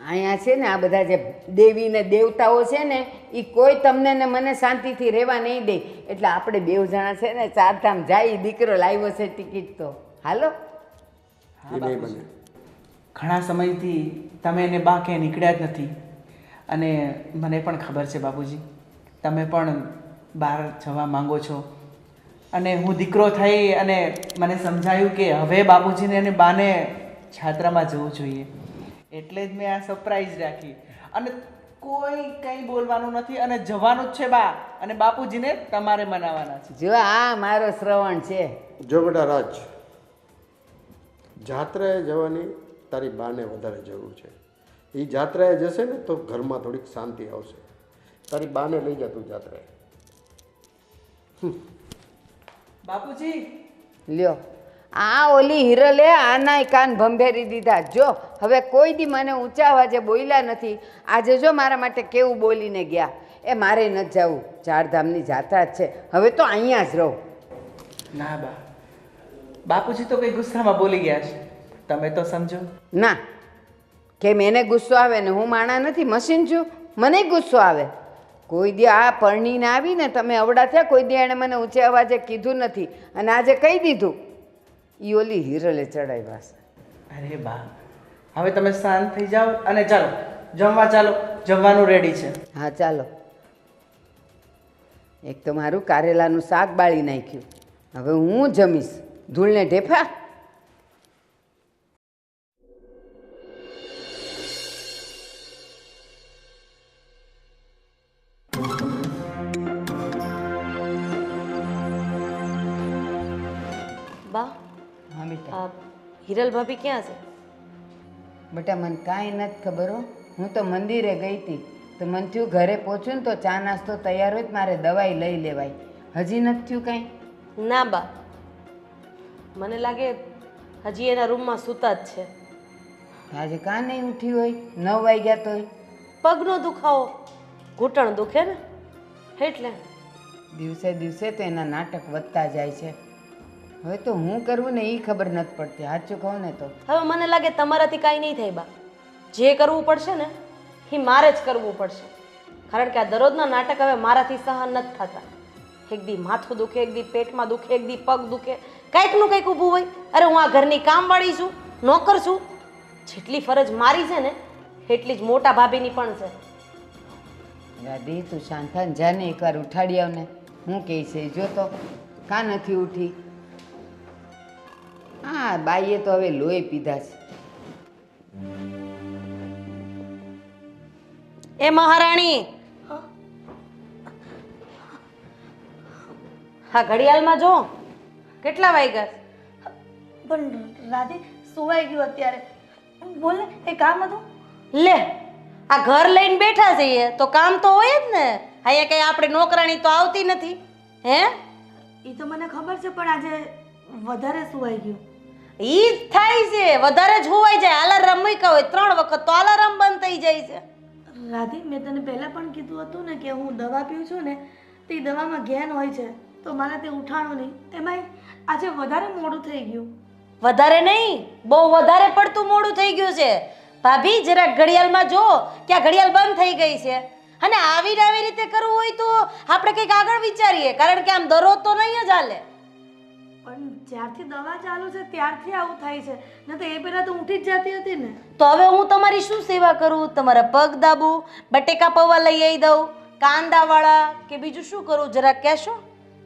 S1: અહીંયા છે ને આ બધા જે દેવી ને દેવતાઓ છે ને એ કોઈ તમને ને મને શાંતિથી રહેવા નહીં દે. એટલે આપણે 2 જણા છે ને 4 ધામ જાય. દીકરો લાવ્યો છે ટિકિટ તો હાલો.
S4: એ નહીં બને.
S5: ઘણા સમયથી તમે એને બા ક્યાંય નીકળ્યા જ નથી અને મને પણ ખબર છે બાપુજી, તમે પણ બહાર જવા માંગો છો. અને હું દીકરો થઈ અને મને સમજાયું કે હવે બાપુજીને અને બાને યાત્રામાં જવું જોઈએ, એટલે જ મેં આ સરપ્રાઈઝ રાખી. અને કોઈ કંઈ બોલવાનું નથી અને જવાનું જ છે બા, અને બાપુજીને તમારે મનાવવાના છે.
S1: જો આ મારો શ્રવણ છે.
S4: જો બેટા રાજ, જાત્રાએ જવાની તારી બાને વધારે જરૂર છે. એ જાત્રાએ જશે ને તો ઘરમાં થોડીક શાંતિ આવશે. તારી બાને લઈ જા તું જાત્રાએ.
S5: બાપુજી,
S1: લ્યો આ ઓલી હિરલે આનાય કાન ભંભેરી દીધા. જો હવે કોઈ દી મને ઊંચા અવાજે બોલ્યા નથી. આજે જો મારા માટે કેવું બોલીને ગયા. એ મારે નથી જવું. 4 ધામની જાત્રા જ છે. હવે તો અહીંયા જ રહું.
S5: ના બા, બાપુજી તો કઈ ગુસ્સામાં બોલી ગયા છે, તમે તો સમજો.
S1: ના, કેમ એને ગુસ્સો આવે ને? હું માણા નથી, મશીન છું. મને ગુસ્સો આવે. કોઈ દી આ પરણીને આવીને તમે અવડા થયા, કોઈ દી એણે મને ઊંચે અવાજે કીધું નથી અને આજે કહી દીધું. એ ઓલી હિરલે ચડાવ્યા છે.
S5: અરે બા, હવે તમે શાંત થઈ જાઓ અને ચાલો જમવા ચાલો. જમવાનું રેડી છે.
S1: હા ચાલો. એક તો મારું કારેલાનું શાક બાળી નાખ્યું. હવે હું જમીશ. ધૂળને ઢેફા.
S2: બા,
S1: હા બેટા.
S2: આ હિરલ ભાભી ક્યાં છે?
S1: બેટા મને કાંઈ નથી ખબર હો. હું તો મંદિરે ગઈ હતી તો મને થયું ઘરે પહોંચું ને તો ચા નાસ્તો તૈયાર હોય તો મારે દવાઈ લઈ લેવાય. હજી નથી થયું કાંઈ?
S2: ના બા, મને લાગે હજી એના રૂમમાં સૂતા જ છે.
S1: આજે કાં નહીં ઉઠી હોય? 9 વાગ્યા તોય.
S2: પગનો દુખાવો, ઘૂંટણ દુખે ને એટલે.
S1: દિવસે દિવસે તો એના નાટક વધતા જાય છે. હવે તો હું કરવું ને એ ખબર નથી પડતી. સાચું કહું ને તો
S2: હવે મને લાગે તમારાથી કાંઈ નહીં થાય બા. જે કરવું પડશે ને એ મારે જ કરવું પડશે, કારણ કે આ દરરોજના નાટક હવે મારાથી સહન નથી થતા. એક દી માથું દુખે, એક દી પેટમાં દુખે, એક દી પગ દુખે, કંઈકનું કંઈક ઊભું હોય. અરે હું આ ઘરની કામવાળી છું, નોકર છું. જેટલી ફરજ મારી છે ને એટલી જ મોટા ભાભીની પણ છે.
S1: દાદી તું શાંત થા ને જાને એકવાર ઉઠાડી આવ ને. હું કહે છે જો તો કાં નથી ઉઠી. હા બાઈએ તો હવે લોહી પીધા છે.
S2: એ મહારાણી, હા ઘડિયાળમાં જો કેટલા વાગ્યા?
S3: પણ રાધી સુવાઈ ગયું અત્યારે. બોલ ને, એ કામ હતું.
S2: લે, આ ઘર લઈને બેઠા છીએ તો કામ તો હોય જ ને. અહીંયા કઈ આપણે નોકરાણી તો આવતી નથી હે?
S3: એ તો મને ખબર છે, પણ આજે વધારે સુવાઈ ગયું.
S2: ઈ જ થાય છે, વધારે જ હોવાઈ જાય. અલાર્મ મૂક્યા હોય 3 વખત તો અલાર્મ બંધ થઈ જાય છે.
S3: રાધી, મેં તને પહેલાં પણ કીધું હતું ને કે હું દવા પીઉં છું ને તે દવામાં ઘેન હોય છે, તો મને તે ઉઠાણું નહીં. એમાંય આજે વધારે મોડું થઈ ગયું.
S2: વધારે નહીં, બહુ વધારે પડતું મોડું થઈ ગયું છે. ભાભી જરાક ઘડિયાળમાં જો કે આ ઘડિયાળ બંધ થઈ ગઈ છે. અને આવી રીતે કરવું હોય તો આપણે કંઈક આગળ વિચારીએ, કારણ કે આમ દરરોજ તો નહીં જ હાલે.
S3: પણ જ્યારથી દવા ચાલુ છે ત્યારથી આવું થાય છે ને તો એ પહેલાં તો ઉઠી જ જતી હતી ને.
S2: તો હવે હું તમારી શું સેવા કરું? તમારા પગ દાબું, બટેકા પૌવા લઈ આવી દઉં, કાંદાવાળા કે બીજું શું કરું જરાક કહેશો?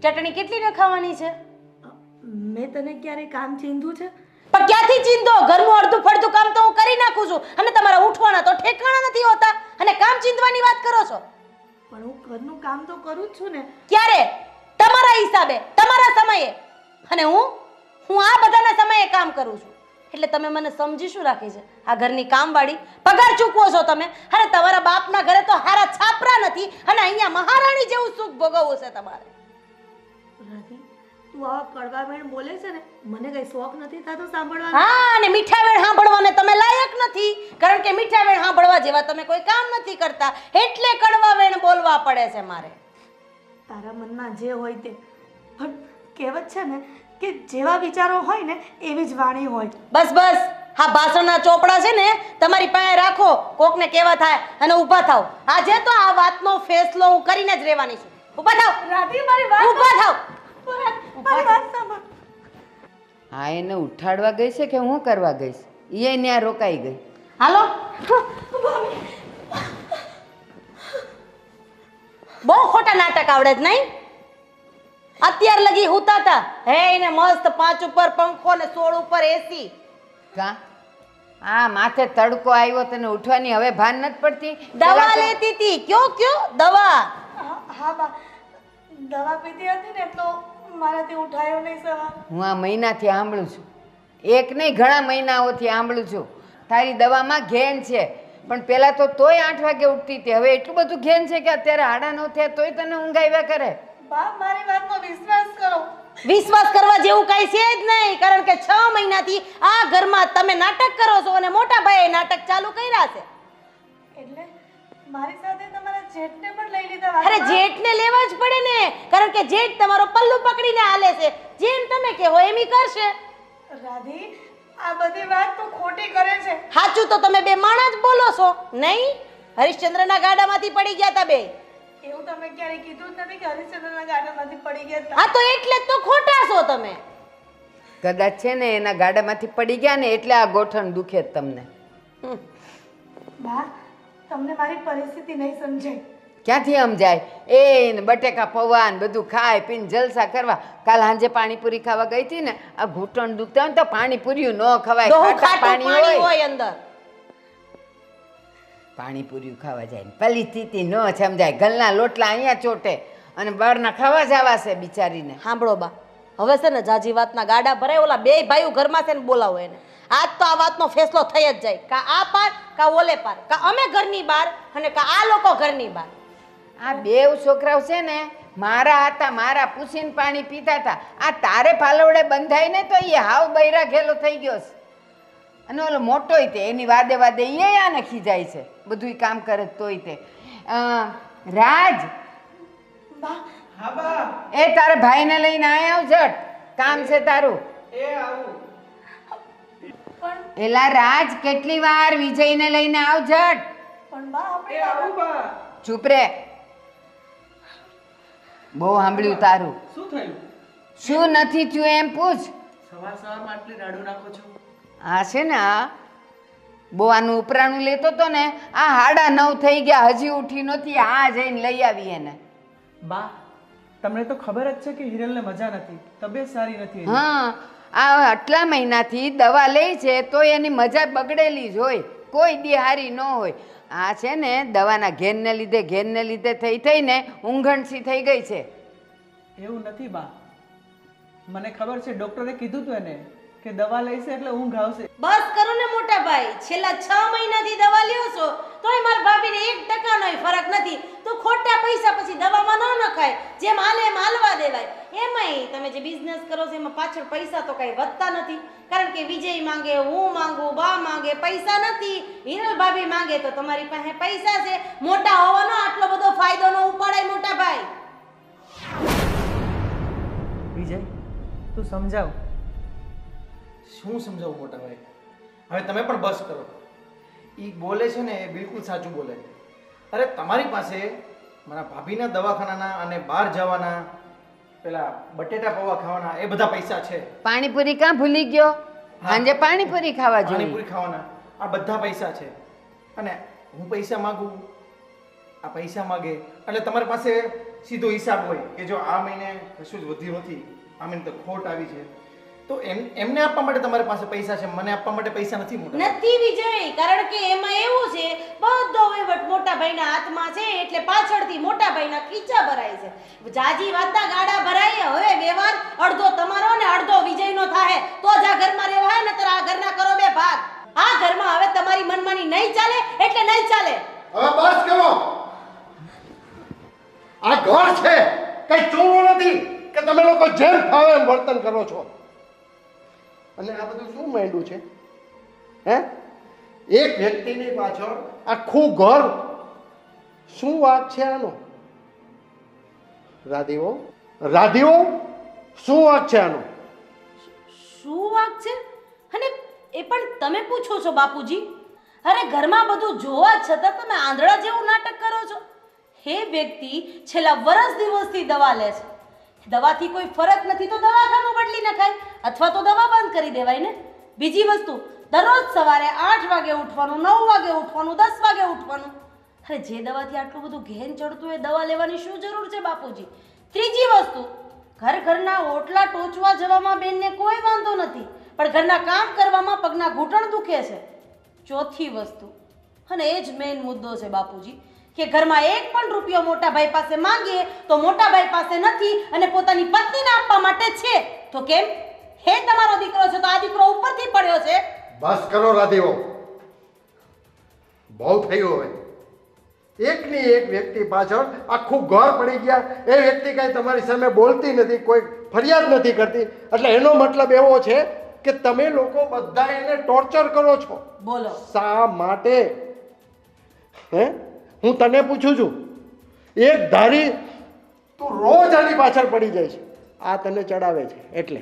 S2: ચટણી કેટલી ને ખાવાની છે?
S3: મેં તને ક્યારે કામ ચીંધું છે?
S2: પણ ક્યાંથી ચીંધો? ઘરનું અડધું ફડધું કામ તો હું કરી નાખું છું અને તમારા ઉઠવાના તો ઠેકાણા નથી હોતા અને કામ ચીંધવાની વાત કરો છો.
S3: પણ હું ઘરનું કામ તો કરું જ છું ને.
S2: ક્યારે? તમારા હિસાબે, તમારા સમયે. અને હું આ બધાના સમયે કામ કરું છું. એટલે તમે મને સમજી શું રાખી છે? આ ઘરની કામવાળી પગાર ચૂકવો છો તમે અને તમારા બાપના ઘરે તો હારા છાપરા નથી અને અહીંયા મહારાણી જેવું સુખ ભોગવવું છે તમારે.
S3: રાધી, તું આવા કડવા વેણ બોલે છે ને, મને કઈ શોખ નથી થતો સાંભળવાનો.
S2: હા, અને મીઠા વેણ સાંભળવાને તમે લાયક નથી કારણ કે મીઠા વેણ સાંભળવા જેવા તમે કોઈ કામ નથી કરતા એટલે કડવા વેણ બોલવા પડે છે મારે.
S3: તારા મનમાં જે હોય તે, પણ કહેવત છે ને કે જેવા વિચારો હોય ને એવી જ વાણી હોય.
S2: બસ બસ, હા ભાષણના ચોપડા છે ને તમારી પાસે રાખો, કોકને કેવા થાય અને ઊભા થાવ. આજે તો આ વાતનો ફેસલો હું કરીને જ રહેવાની છું. ઊભા થાવ
S3: રાધી, મારી વાત
S2: ઊભા થાવ.
S3: મારી વાત સાંભળ.
S1: હા, એને ઉઠાડવા ગઈ છે કે હું કરવા ગઈશ? એ ત્યાં રોકાઈ ગઈ.
S2: હાલો. બહુ ખોટા નાટક આવડે જ નહીં? અત્યાર લગી હુતા હતા હે એને મસ્ત 5 ઉપર પંખો ને 16 ઉપર એસી.
S1: કા આ માથે તડકો આવ્યો તને ઉઠવાની હવે ભાન નથી પડતી?
S2: દવા લેતી હતી. કયો દવા?
S3: હા બા, દવા પીધી હતી ને તો મારાથી ઉઠાયો નહીં સવાર.
S1: હું આ મહિનાથી સાંભળું છું, એક નહીં ઘણા મહિનાઓથી સાંભળું છું તારી દવામાં ઘેન છે. પણ પહેલાં તો તોય 8 વાગે ઉઠતી હતી, હવે એટલું બધું ઘેન છે કે અત્યારે 9:30 થયા તોય તને ઊંઘ આવ્યા કરે.
S3: બા, મારી વાતનો વિશ્વાસ કરો.
S2: વિશ્વાસ કરવા જેવું કઈ છે જ નહીં કારણ કે 6 મહિનાથી આ ઘરમાં તમે નાટક કરો છો અને મોટા ભાઈએ નાટક ચાલુ કર્યા છે.
S3: એટલે મારી સાથે તમારા જેઠને પણ લઈ લીધા.
S2: અરે જેઠને લેવા જ પડે ને કારણ કે જેઠ તમારો પલ્લુ પકડીને હાલે છે. જેમ તમે કહો એમ ઈ કરશે.
S3: રાધી, આ બધી વાત તો ખોટી કરે છે.
S2: સાચું તો તમે બે માણા જ બોલો છો નહીં? હરિશ્ચંદ્રના ગાડામાંથી પડી ગયા તા બે.
S3: એવું તમે ક્યારે કીધું જ નથી કે હરિશ્ચંદ્રના ગાડામાંથી પડી ગયા હતા.
S2: હા તો એટલે જ તો ખોટા છો તમે.
S1: કદાચ છે ને એના ગાડામાંથી પડી ગયા ને એટલે આ ગોઠણ દુખે જ તમને.
S3: બા, તમને મારી પરિસ્થિતિ નહીં સમજાય.
S1: ક્યાંથી સમજાય? એ બટેકા પૌવા ને બધું ખાય પીને જલસા કરવા. કાલ સાંજે પાણીપુરી ખાવા ગઈ હતી ને, આ ઘૂંટણ દુખતા હોય તો પાણીપુરી ન ખવાય, ખાટા પાણી હોય
S2: અંદર.
S1: પાણીપુરી ખાવા જાય ને પેલી સ્થિતિ ન સમજાય. ગલના લોટલા અહીંયા ચોટે અને બહારના ખાવા જવા છે બિચારીને.
S2: સાંભળો બા, હવે છે ને જાજી વાતના ગાડા ભરાય. ઓલા બે ભાઈઓ ઘરમાં છે ને બોલાવો એને. આજ તો આ વાતનો ફેસલો થઈ જ જાય. કા આ પાર કા ઓલે પાર, કા અમે ઘરની બહાર અને કા આ લોકો ઘરની બહાર.
S1: આ બેવ છોકરાઓ છે ને મારા હતા, મારા પૂછીને પાણી પીતા હતા. આ તારે પાલવડે બંધાય ને તો એ હાવ બૈરા ઘેલો થઈ ગયો છે. અને ઓલો મોટોય તે એની વાદે વાદે એ આને ખીજાય છે, બધું કામ કરે તોય તે. રાજ,
S3: બા,
S5: હા બા,
S1: એ તારા ભાઈને લઈને આય આવ ઝટ, કામ છે તારું.
S5: એ આવું.
S3: પણ
S1: એલા રાજ, કેટલી વાર વિજયને લઈને આવ ઝટ.
S3: પણ બા, આપણે
S5: એ આવું બા.
S1: ચૂપ રે, બહુ સાંભળ્યું તારું.
S5: શું થયું?
S1: શું નથી થયું એમ પૂછ.
S5: સવારમાં આટલી રાડું નાખો છો?
S1: આ છે ને આ બહુ આનું ઉપરાણું લેતો તો ને, આ 9:30 થઈ ગયા હજી ઉઠી નથી. આ જઈને લઈ આવી એને.
S5: બા, તમને તો ખબર જ છે કે હિરલને મજા નથી, તબિયત સારી નથી એની.
S1: હા, આ આટલા મહિનાથી દવા લે છે તો એની મજા બગડેલી જ હોય, કોઈ દી હારી ન હોય. આ છે ને દવાના ઘેનને લીધે થઈને ઊંઘણસી થઈ ગઈ છે.
S5: એવું નથી બા, મને ખબર છે ડોક્ટરે કીધું તું એને કે દવા લઈશે એટલે ઊંઘ આવશે.
S2: બસ કરો ને મોટા ભાઈ, છેલ્લા 6 મહિનાથી દવા લ્યો છો તોય મારા ભાભીને 1% નોય ફરક નથી. તો ખોટા પૈસા પછી દવામાં ન નખાય, જેમ હાલે એમ હાલવા દેવાય. એમાંય તમે જે બિઝનેસ કરો છો એમાં પાછળ પૈસા તો કઈ વધતા નથી કારણ કે વિજય માંગે, હું માંગુ, બા માંગે, પૈસા નથી. હિરલ ભાભી માંગે તો તમારી પાસે પૈસા છે. મોટા હોવાનો આટલો બધો ફાયદો ન ઉપાડાય મોટા ભાઈ.
S5: વિજય, તું સમજાવ.
S6: શું સમજાવું મોટા ભાઈ? હવે તમે પણ બસ કરો. એ બોલે છે ને એ બિલકુલ સાચું બોલે. અરે તમારી પાસે મારા ભાભીના દવાખાનાના અને બહાર જવાના પેલા બટેટા પૌવા ખાવાના એ બધા પૈસા છે.
S1: પાણીપુરી કાં ભૂલી ગયો? સાંજે પાણીપુરી ખાવા જોઈએ.
S6: પાણીપુરી ખાવાના આ બધા પૈસા છે. અને હું પૈસા માંગુ, આ પૈસા માગે એટલે તમારી પાસે સીધો હિસાબ હોય કે જો આ મહિને કશું જ વધ્યું નથી, આ મહિને તો ખોટ આવી છે, તો એમને આપવા માટે તમારી પાસે પૈસા છે, મને આપવા માટે પૈસા નથી. મોટા
S2: નથી વિજય, કારણ કે એમાં એવું છે બધો વહીવટ મોટા ભાઈના હાથમાં છે, એટલે પાછળથી મોટા ભાઈના ખીચા ભરાય છે. જાજી વાતના ગાડા ભરાય. હવે વ્યવહાર અડધો તમારો ને અડધો વિજયનો થાય તો જ આ ઘરમાં રહેવાય, નતર આ ઘરના કરો બે ભાગ. આ ઘરમાં હવે તમારી મનમાની નહીં ચાલે એટલે નહીં ચાલે.
S4: હવે બસ કરો. આ ઘર છે, કઈ ચોરું નથી કે તમે લોકો જેમ ફાવે એમ વર્તન કરો છો. અને આ બધું શું માંડ્યું છે? હે, એક વ્યક્તિની પાછળ આખું ઘર. શું વાત છે આનો? રાધીઓ, રાધીઓ, શું વાત છે આનો?
S2: શું વાક છે? અને એ પણ તમે પૂછો છો બાપુજી? અરે ઘરમાં બધું જોવા છતાં તમે આંધળા જેવું નાટક કરો છો. હે વ્યક્તિ છેલ્લા વર્ષ દિવસથી દવા લે છે. દવાથી કોઈ ફરક નથી તો દવાખાનું બદલી નખાય અથવા તો દવા બંધ કરી દેવાય ને. બીજી વસ્તુ, દરરોજ સવારે 8 વાગે ઉઠવાનું, 9 વાગે ઉઠવાનું, 10 વાગે ઉઠવાનું. અરે જે દવાથી આટલું બધું ઘેન ચડતું એ દવા લેવાની શું જરૂર છે બાપુજી? ત્રીજી વસ્તુ, ઘરના ઓટલા ટોચવા જવામાં બેનને કોઈ વાંધો નથી, પણ ઘરના કામ કરવામાં પગના ઘૂંટણ દુખે છે. ચોથી વસ્તુ, અને એ જ મેઇન મુદ્દો છે બાપુજી, કે ઘરમાં એક પણ રૂપિયો મોટા ભાઈ પાસે માંગીએ તો મોટા ભાઈ પાસે નથી અને પોતાની પત્નીને આપવા માટે છે. તો કેમ? હે તમારો દીકરો છે તો આ દીકરો ઉપરથી પડ્યો છે.
S4: બસ કરો રાધીઓ, બહુ થયું. હવે એકની એક વ્યક્તિ પાછળ આખું ઘર પડી ગયા. એ વ્યક્તિ કઈ તમારી સામે બોલતી નથી, કોઈ ફરિયાદ નથી કરતી, એટલે એનો મતલબ એવો છે કે તમે લોકો બધા એને ટોર્ચર કરો છો.
S2: બોલો.
S4: શા માટે? હે, હું તને પૂછું છું. એક ધારી તું રોજ આની પાછળ પડી જાય છે, આ તને ચડાવે છે એટલે.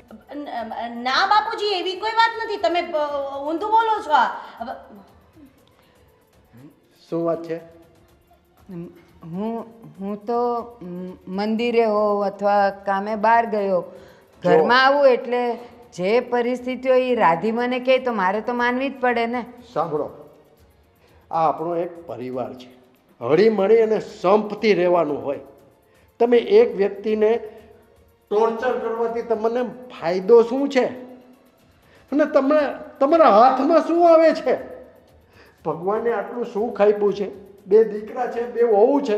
S2: ના બાપુજી, એવી કોઈ વાત નથી. તમે ઊંધું બોલો છો.
S4: શું વાત છે?
S1: હું તો મંદિરે હોઉં અથવા કામે બહાર ગયો, ઘરમાં આવું એટલે જે પરિસ્થિતિ હોય એ રાધી મને કહે તો મારે તો માનવી જ પડે ને.
S4: સાંભળો, આ આપણો એક પરિવાર છે, હળી મળી અને સંપથી રહેવાનું હોય. તમે એક વ્યક્તિને ટોર્ચર કરવાથી તમને ફાયદો શું છે? અને તમને તમારા હાથમાં શું આવે છે? ભગવાને આટલું સુખ આપ્યું છે, 2 દીકરા છે, 2 વહુ છે,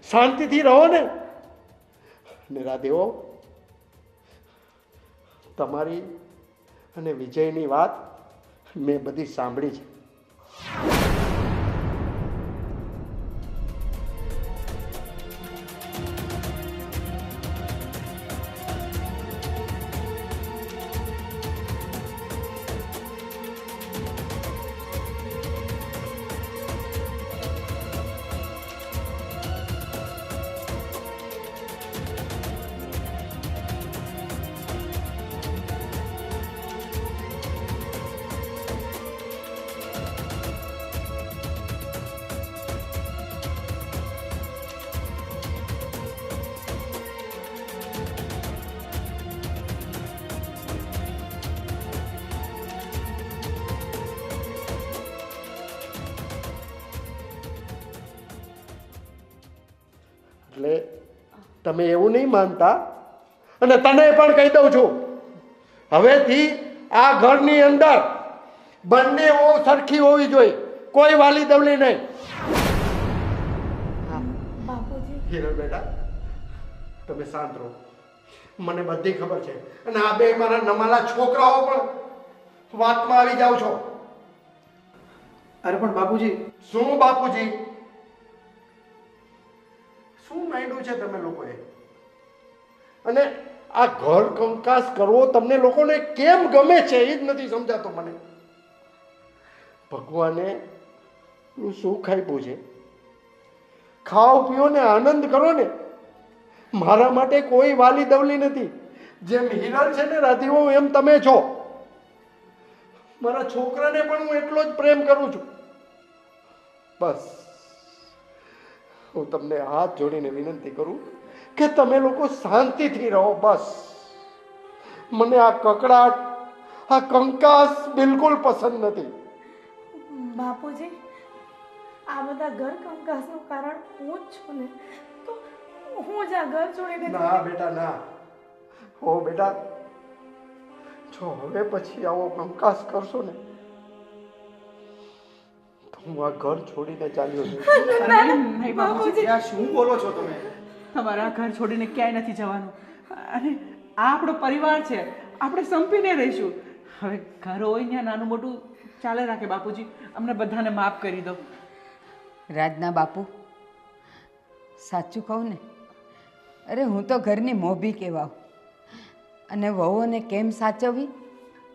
S4: શાંતિથી રહો ને. ને રાધેઓ, તમારી અને વિજયની વાત મેં બધી સાંભળી છે. એટલે તમે એવું નહીં માનતા, અને તને પણ કહી દઉં છું, હવેથી આ ઘરની અંદર બંને વહુ સરખી હોવી જોઈએ, કોઈ વાલી દવલી નહીં.
S3: બાપુજી,
S4: હિરલ બેટા, તમે શાંત રહો. મને બધી ખબર છે, અને આ બે મારા નમાલા છોકરાઓ પણ વાતમાં આવી જાવ છો.
S6: અરે પણ બાપુજી,
S4: શું બાપુજી? શું માંડ્યું છે તમે લોકોએ? અને આ ઘર કંકાસ કરવો તમને લોકોને કેમ ગમે છે એ જ નથી સમજાતો મને. ભગવાને સુખ આપ્યું છે, ખાઓ પીઓ ને આનંદ કરો ને. મારા માટે કોઈ વાલી દવલી નથી. જેમ હિરલ છે ને રાધીઓ, એમ તમે છો. મારા છોકરાને પણ હું એટલો જ પ્રેમ કરું છું. બસ હું તમને હાથ જોડીને વિનંતી કરું કે તમે લોકો શાંતિથી રહો. બસ મને આ કકડાટ, આ કંકાસ બિલકુલ પસંદ નથી.
S3: બાપુજી, આ બધા ઘર કંકાસનું કારણ હું જ છું ને, તો હું જ આ ઘર છોડીને
S4: ના બેટા ના. ઓ બેટા, જો હવે પછી આવો કંકાસ કરશો ને તો હું આ ઘર છોડીને ચાલ્યો જઈશ.
S5: નહીં બાપુજી, આ શું બોલો છો તમે? તમારા ઘર છોડીને ક્યાંય નથી જવાનું. અને આ આપણો પરિવાર છે, આપણે સંપીને રહીશું. હવે ઘર હોય ત્યાં નાનું મોટું ચાલે રાખે બાપુજી. અમને બધાને માફ કરી દો.
S1: રાજના બાપુ, સાચું કહું ને, અરે હું તો ઘરની મોભી કહેવાઉં. અને વહુઓને કેમ સાચવવી,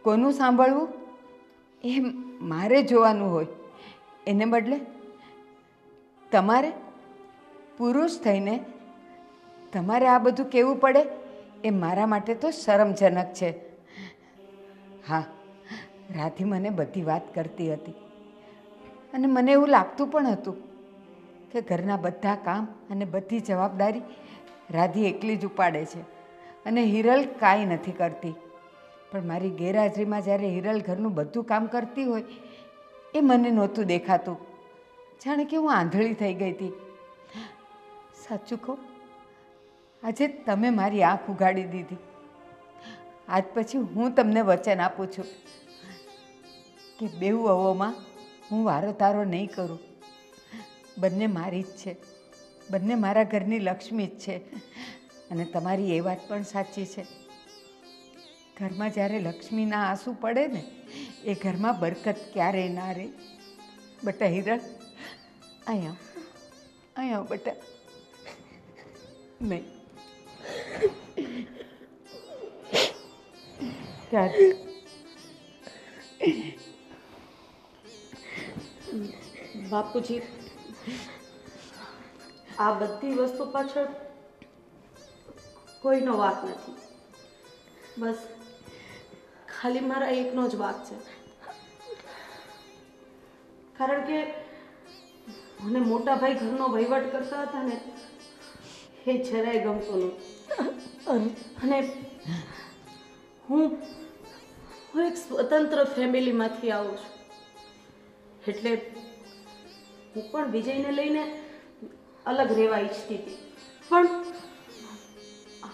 S1: કોનું સાંભળવું, એ મારે જોવાનું હોય. એને બદલે તમારે પુરુષ થઈને તમારે આ બધું કહેવું પડે, એ મારા માટે તો શરમજનક છે. હા, રાધી મને બધી વાત કરતી હતી અને મને એવું લાગતું પણ હતું કે ઘરના બધા કામ અને બધી જવાબદારી રાધી એકલી જ ઉપાડે છે અને હિરલ કાંઈ નથી કરતી. પણ મારી ગેરહાજરીમાં જ્યારે હિરલ ઘરનું બધું કામ કરતી હોય એ મને નહોતું દેખાતું. જાણે કે હું આંધળી થઈ ગઈ હતી. સાચું કહું, આજે તમે મારી આંખ ઉઘાડી દીધી. આજ પછી હું તમને વચન આપું છું કે બેઉ વહુઓમાં હું વારો તારો નહીં કરું. બંને મારી જ છે, બંને મારા ઘરની લક્ષ્મી જ છે. અને તમારી એ વાત પણ સાચી છે, ઘરમાં જ્યારે લક્ષ્મીના આંસુ પડે ને એ ઘરમાં બરકત ક્યારેય ના રહે. બેટા હિરલ, અહીંયા અહીંયા બેટા. નહીં ત્યારે
S2: બાપુજી, આ બધી વસ્તુ પાછળ કોઈનો વાંક નથી. બસ ખાલી મારા એકનો જ વાંક છે. કારણ કે મને મોટા ભાઈ ઘરનો વહીવટ કરતા હતા ને, એ જરાય ગમતું નહોતું. અને હું એક સ્વતંત્ર ફેમિલીમાંથી આવું છું, એટલે હું પણ વિજયને લઈને અલગ રહેવા ઈચ્છતી હતી. પણ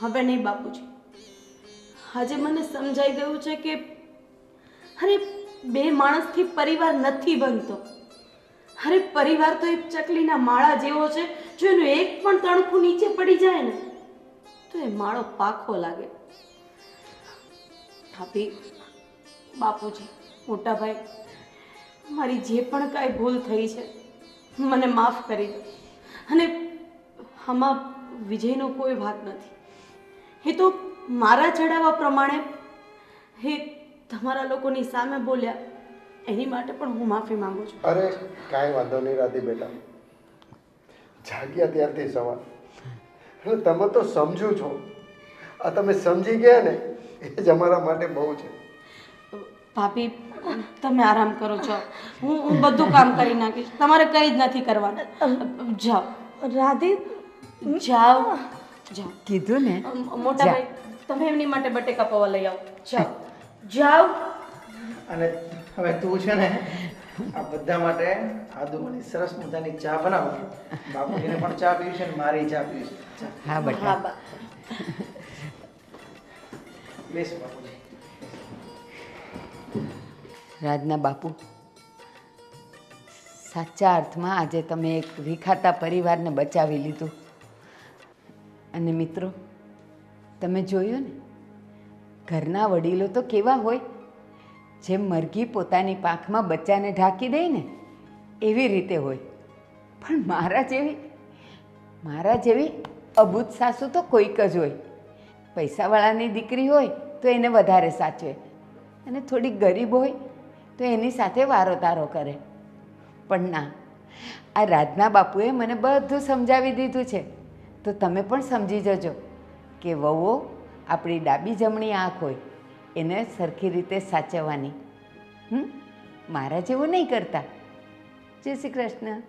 S2: હવે નહીં બાપુજી, આજે મને સમજાઈ ગયું છે કે અરે બે માણસથી પરિવાર નથી બનતો. અરે પરિવાર તો એક ચકલીના માળા જેવો છે, જો એનું એક પણ તણખું નીચે પડી જાય ને તો એ માળો પાખો લાગે. ભાભી, બાપુજી, મોટા ભાઈ, મારી જે પણ કાંઈ ભૂલ થઈ છે મને માફ કરી દો. અને આમાં વિજયનો કોઈ ભાગ નથી. એ તો મારા ચડાવવા પ્રમાણે એ તમારા લોકોની સામે બોલ્યા, એની માટે પણ હું માફી માંગુ છું.
S4: અરે કાંઈ વાંધો નહીં રાધી બેટા, જાગ્યા ત્યારથી સવાર. એટલે તમે તો સમજો છો, આ તમે સમજી ગયા ને એ જ અમારા માટે બહુ છે.
S2: ભાભી, તમે આરામ કરો છો, હું બધું કામ કરી નાખીશ. તમારે કંઈ જ નથી કરવાનું. જાઓ
S3: રાધી,
S2: જાઓ જાઓ.
S1: કીધું ને.
S2: મોટા ભાઈ, તમે એમની માટે બટેકા પૌવા લઈ આવો. જાઓ જાઓ.
S6: અને હવે તું છે ને આ બધા માટે આદુની સરસ મજાની ચા બનાવો. બાપુજીને પણ ચા પીવી છે ને મારી ચા પીવી છે. ચા.
S1: હા બેટા.
S2: હા બા.
S6: બેસ બાપુજી.
S1: રાજના બાપુ, સાચા અર્થમાં આજે તમે એક વિખાતા પરિવારને બચાવી લીધું. અને મિત્રો, તમે જોયું ને, ઘરના વડીલો તો કેવા હોય, જેમ મરઘી પોતાની પાંખમાં બચ્ચાને ઢાંકી દે ને એવી રીતે હોય. પણ મારા જેવી અબૂત સાસુ તો કોઈક જ હોય. પૈસાવાળાની દીકરી હોય તો એને વધારે સાચવે, અને થોડીક ગરીબ હોય તો એની સાથે વારો તારો કરે. પણ ના, આ રાજના બાપુએ મને બધું સમજાવી દીધું છે. તો તમે પણ સમજી જજો કે વહુઓ આપણી ડાબી જમણી આંખ હોય, એને સરખી રીતે સાચવવાની. મારા જેવું નહીં કરતા. જય શ્રી કૃષ્ણ.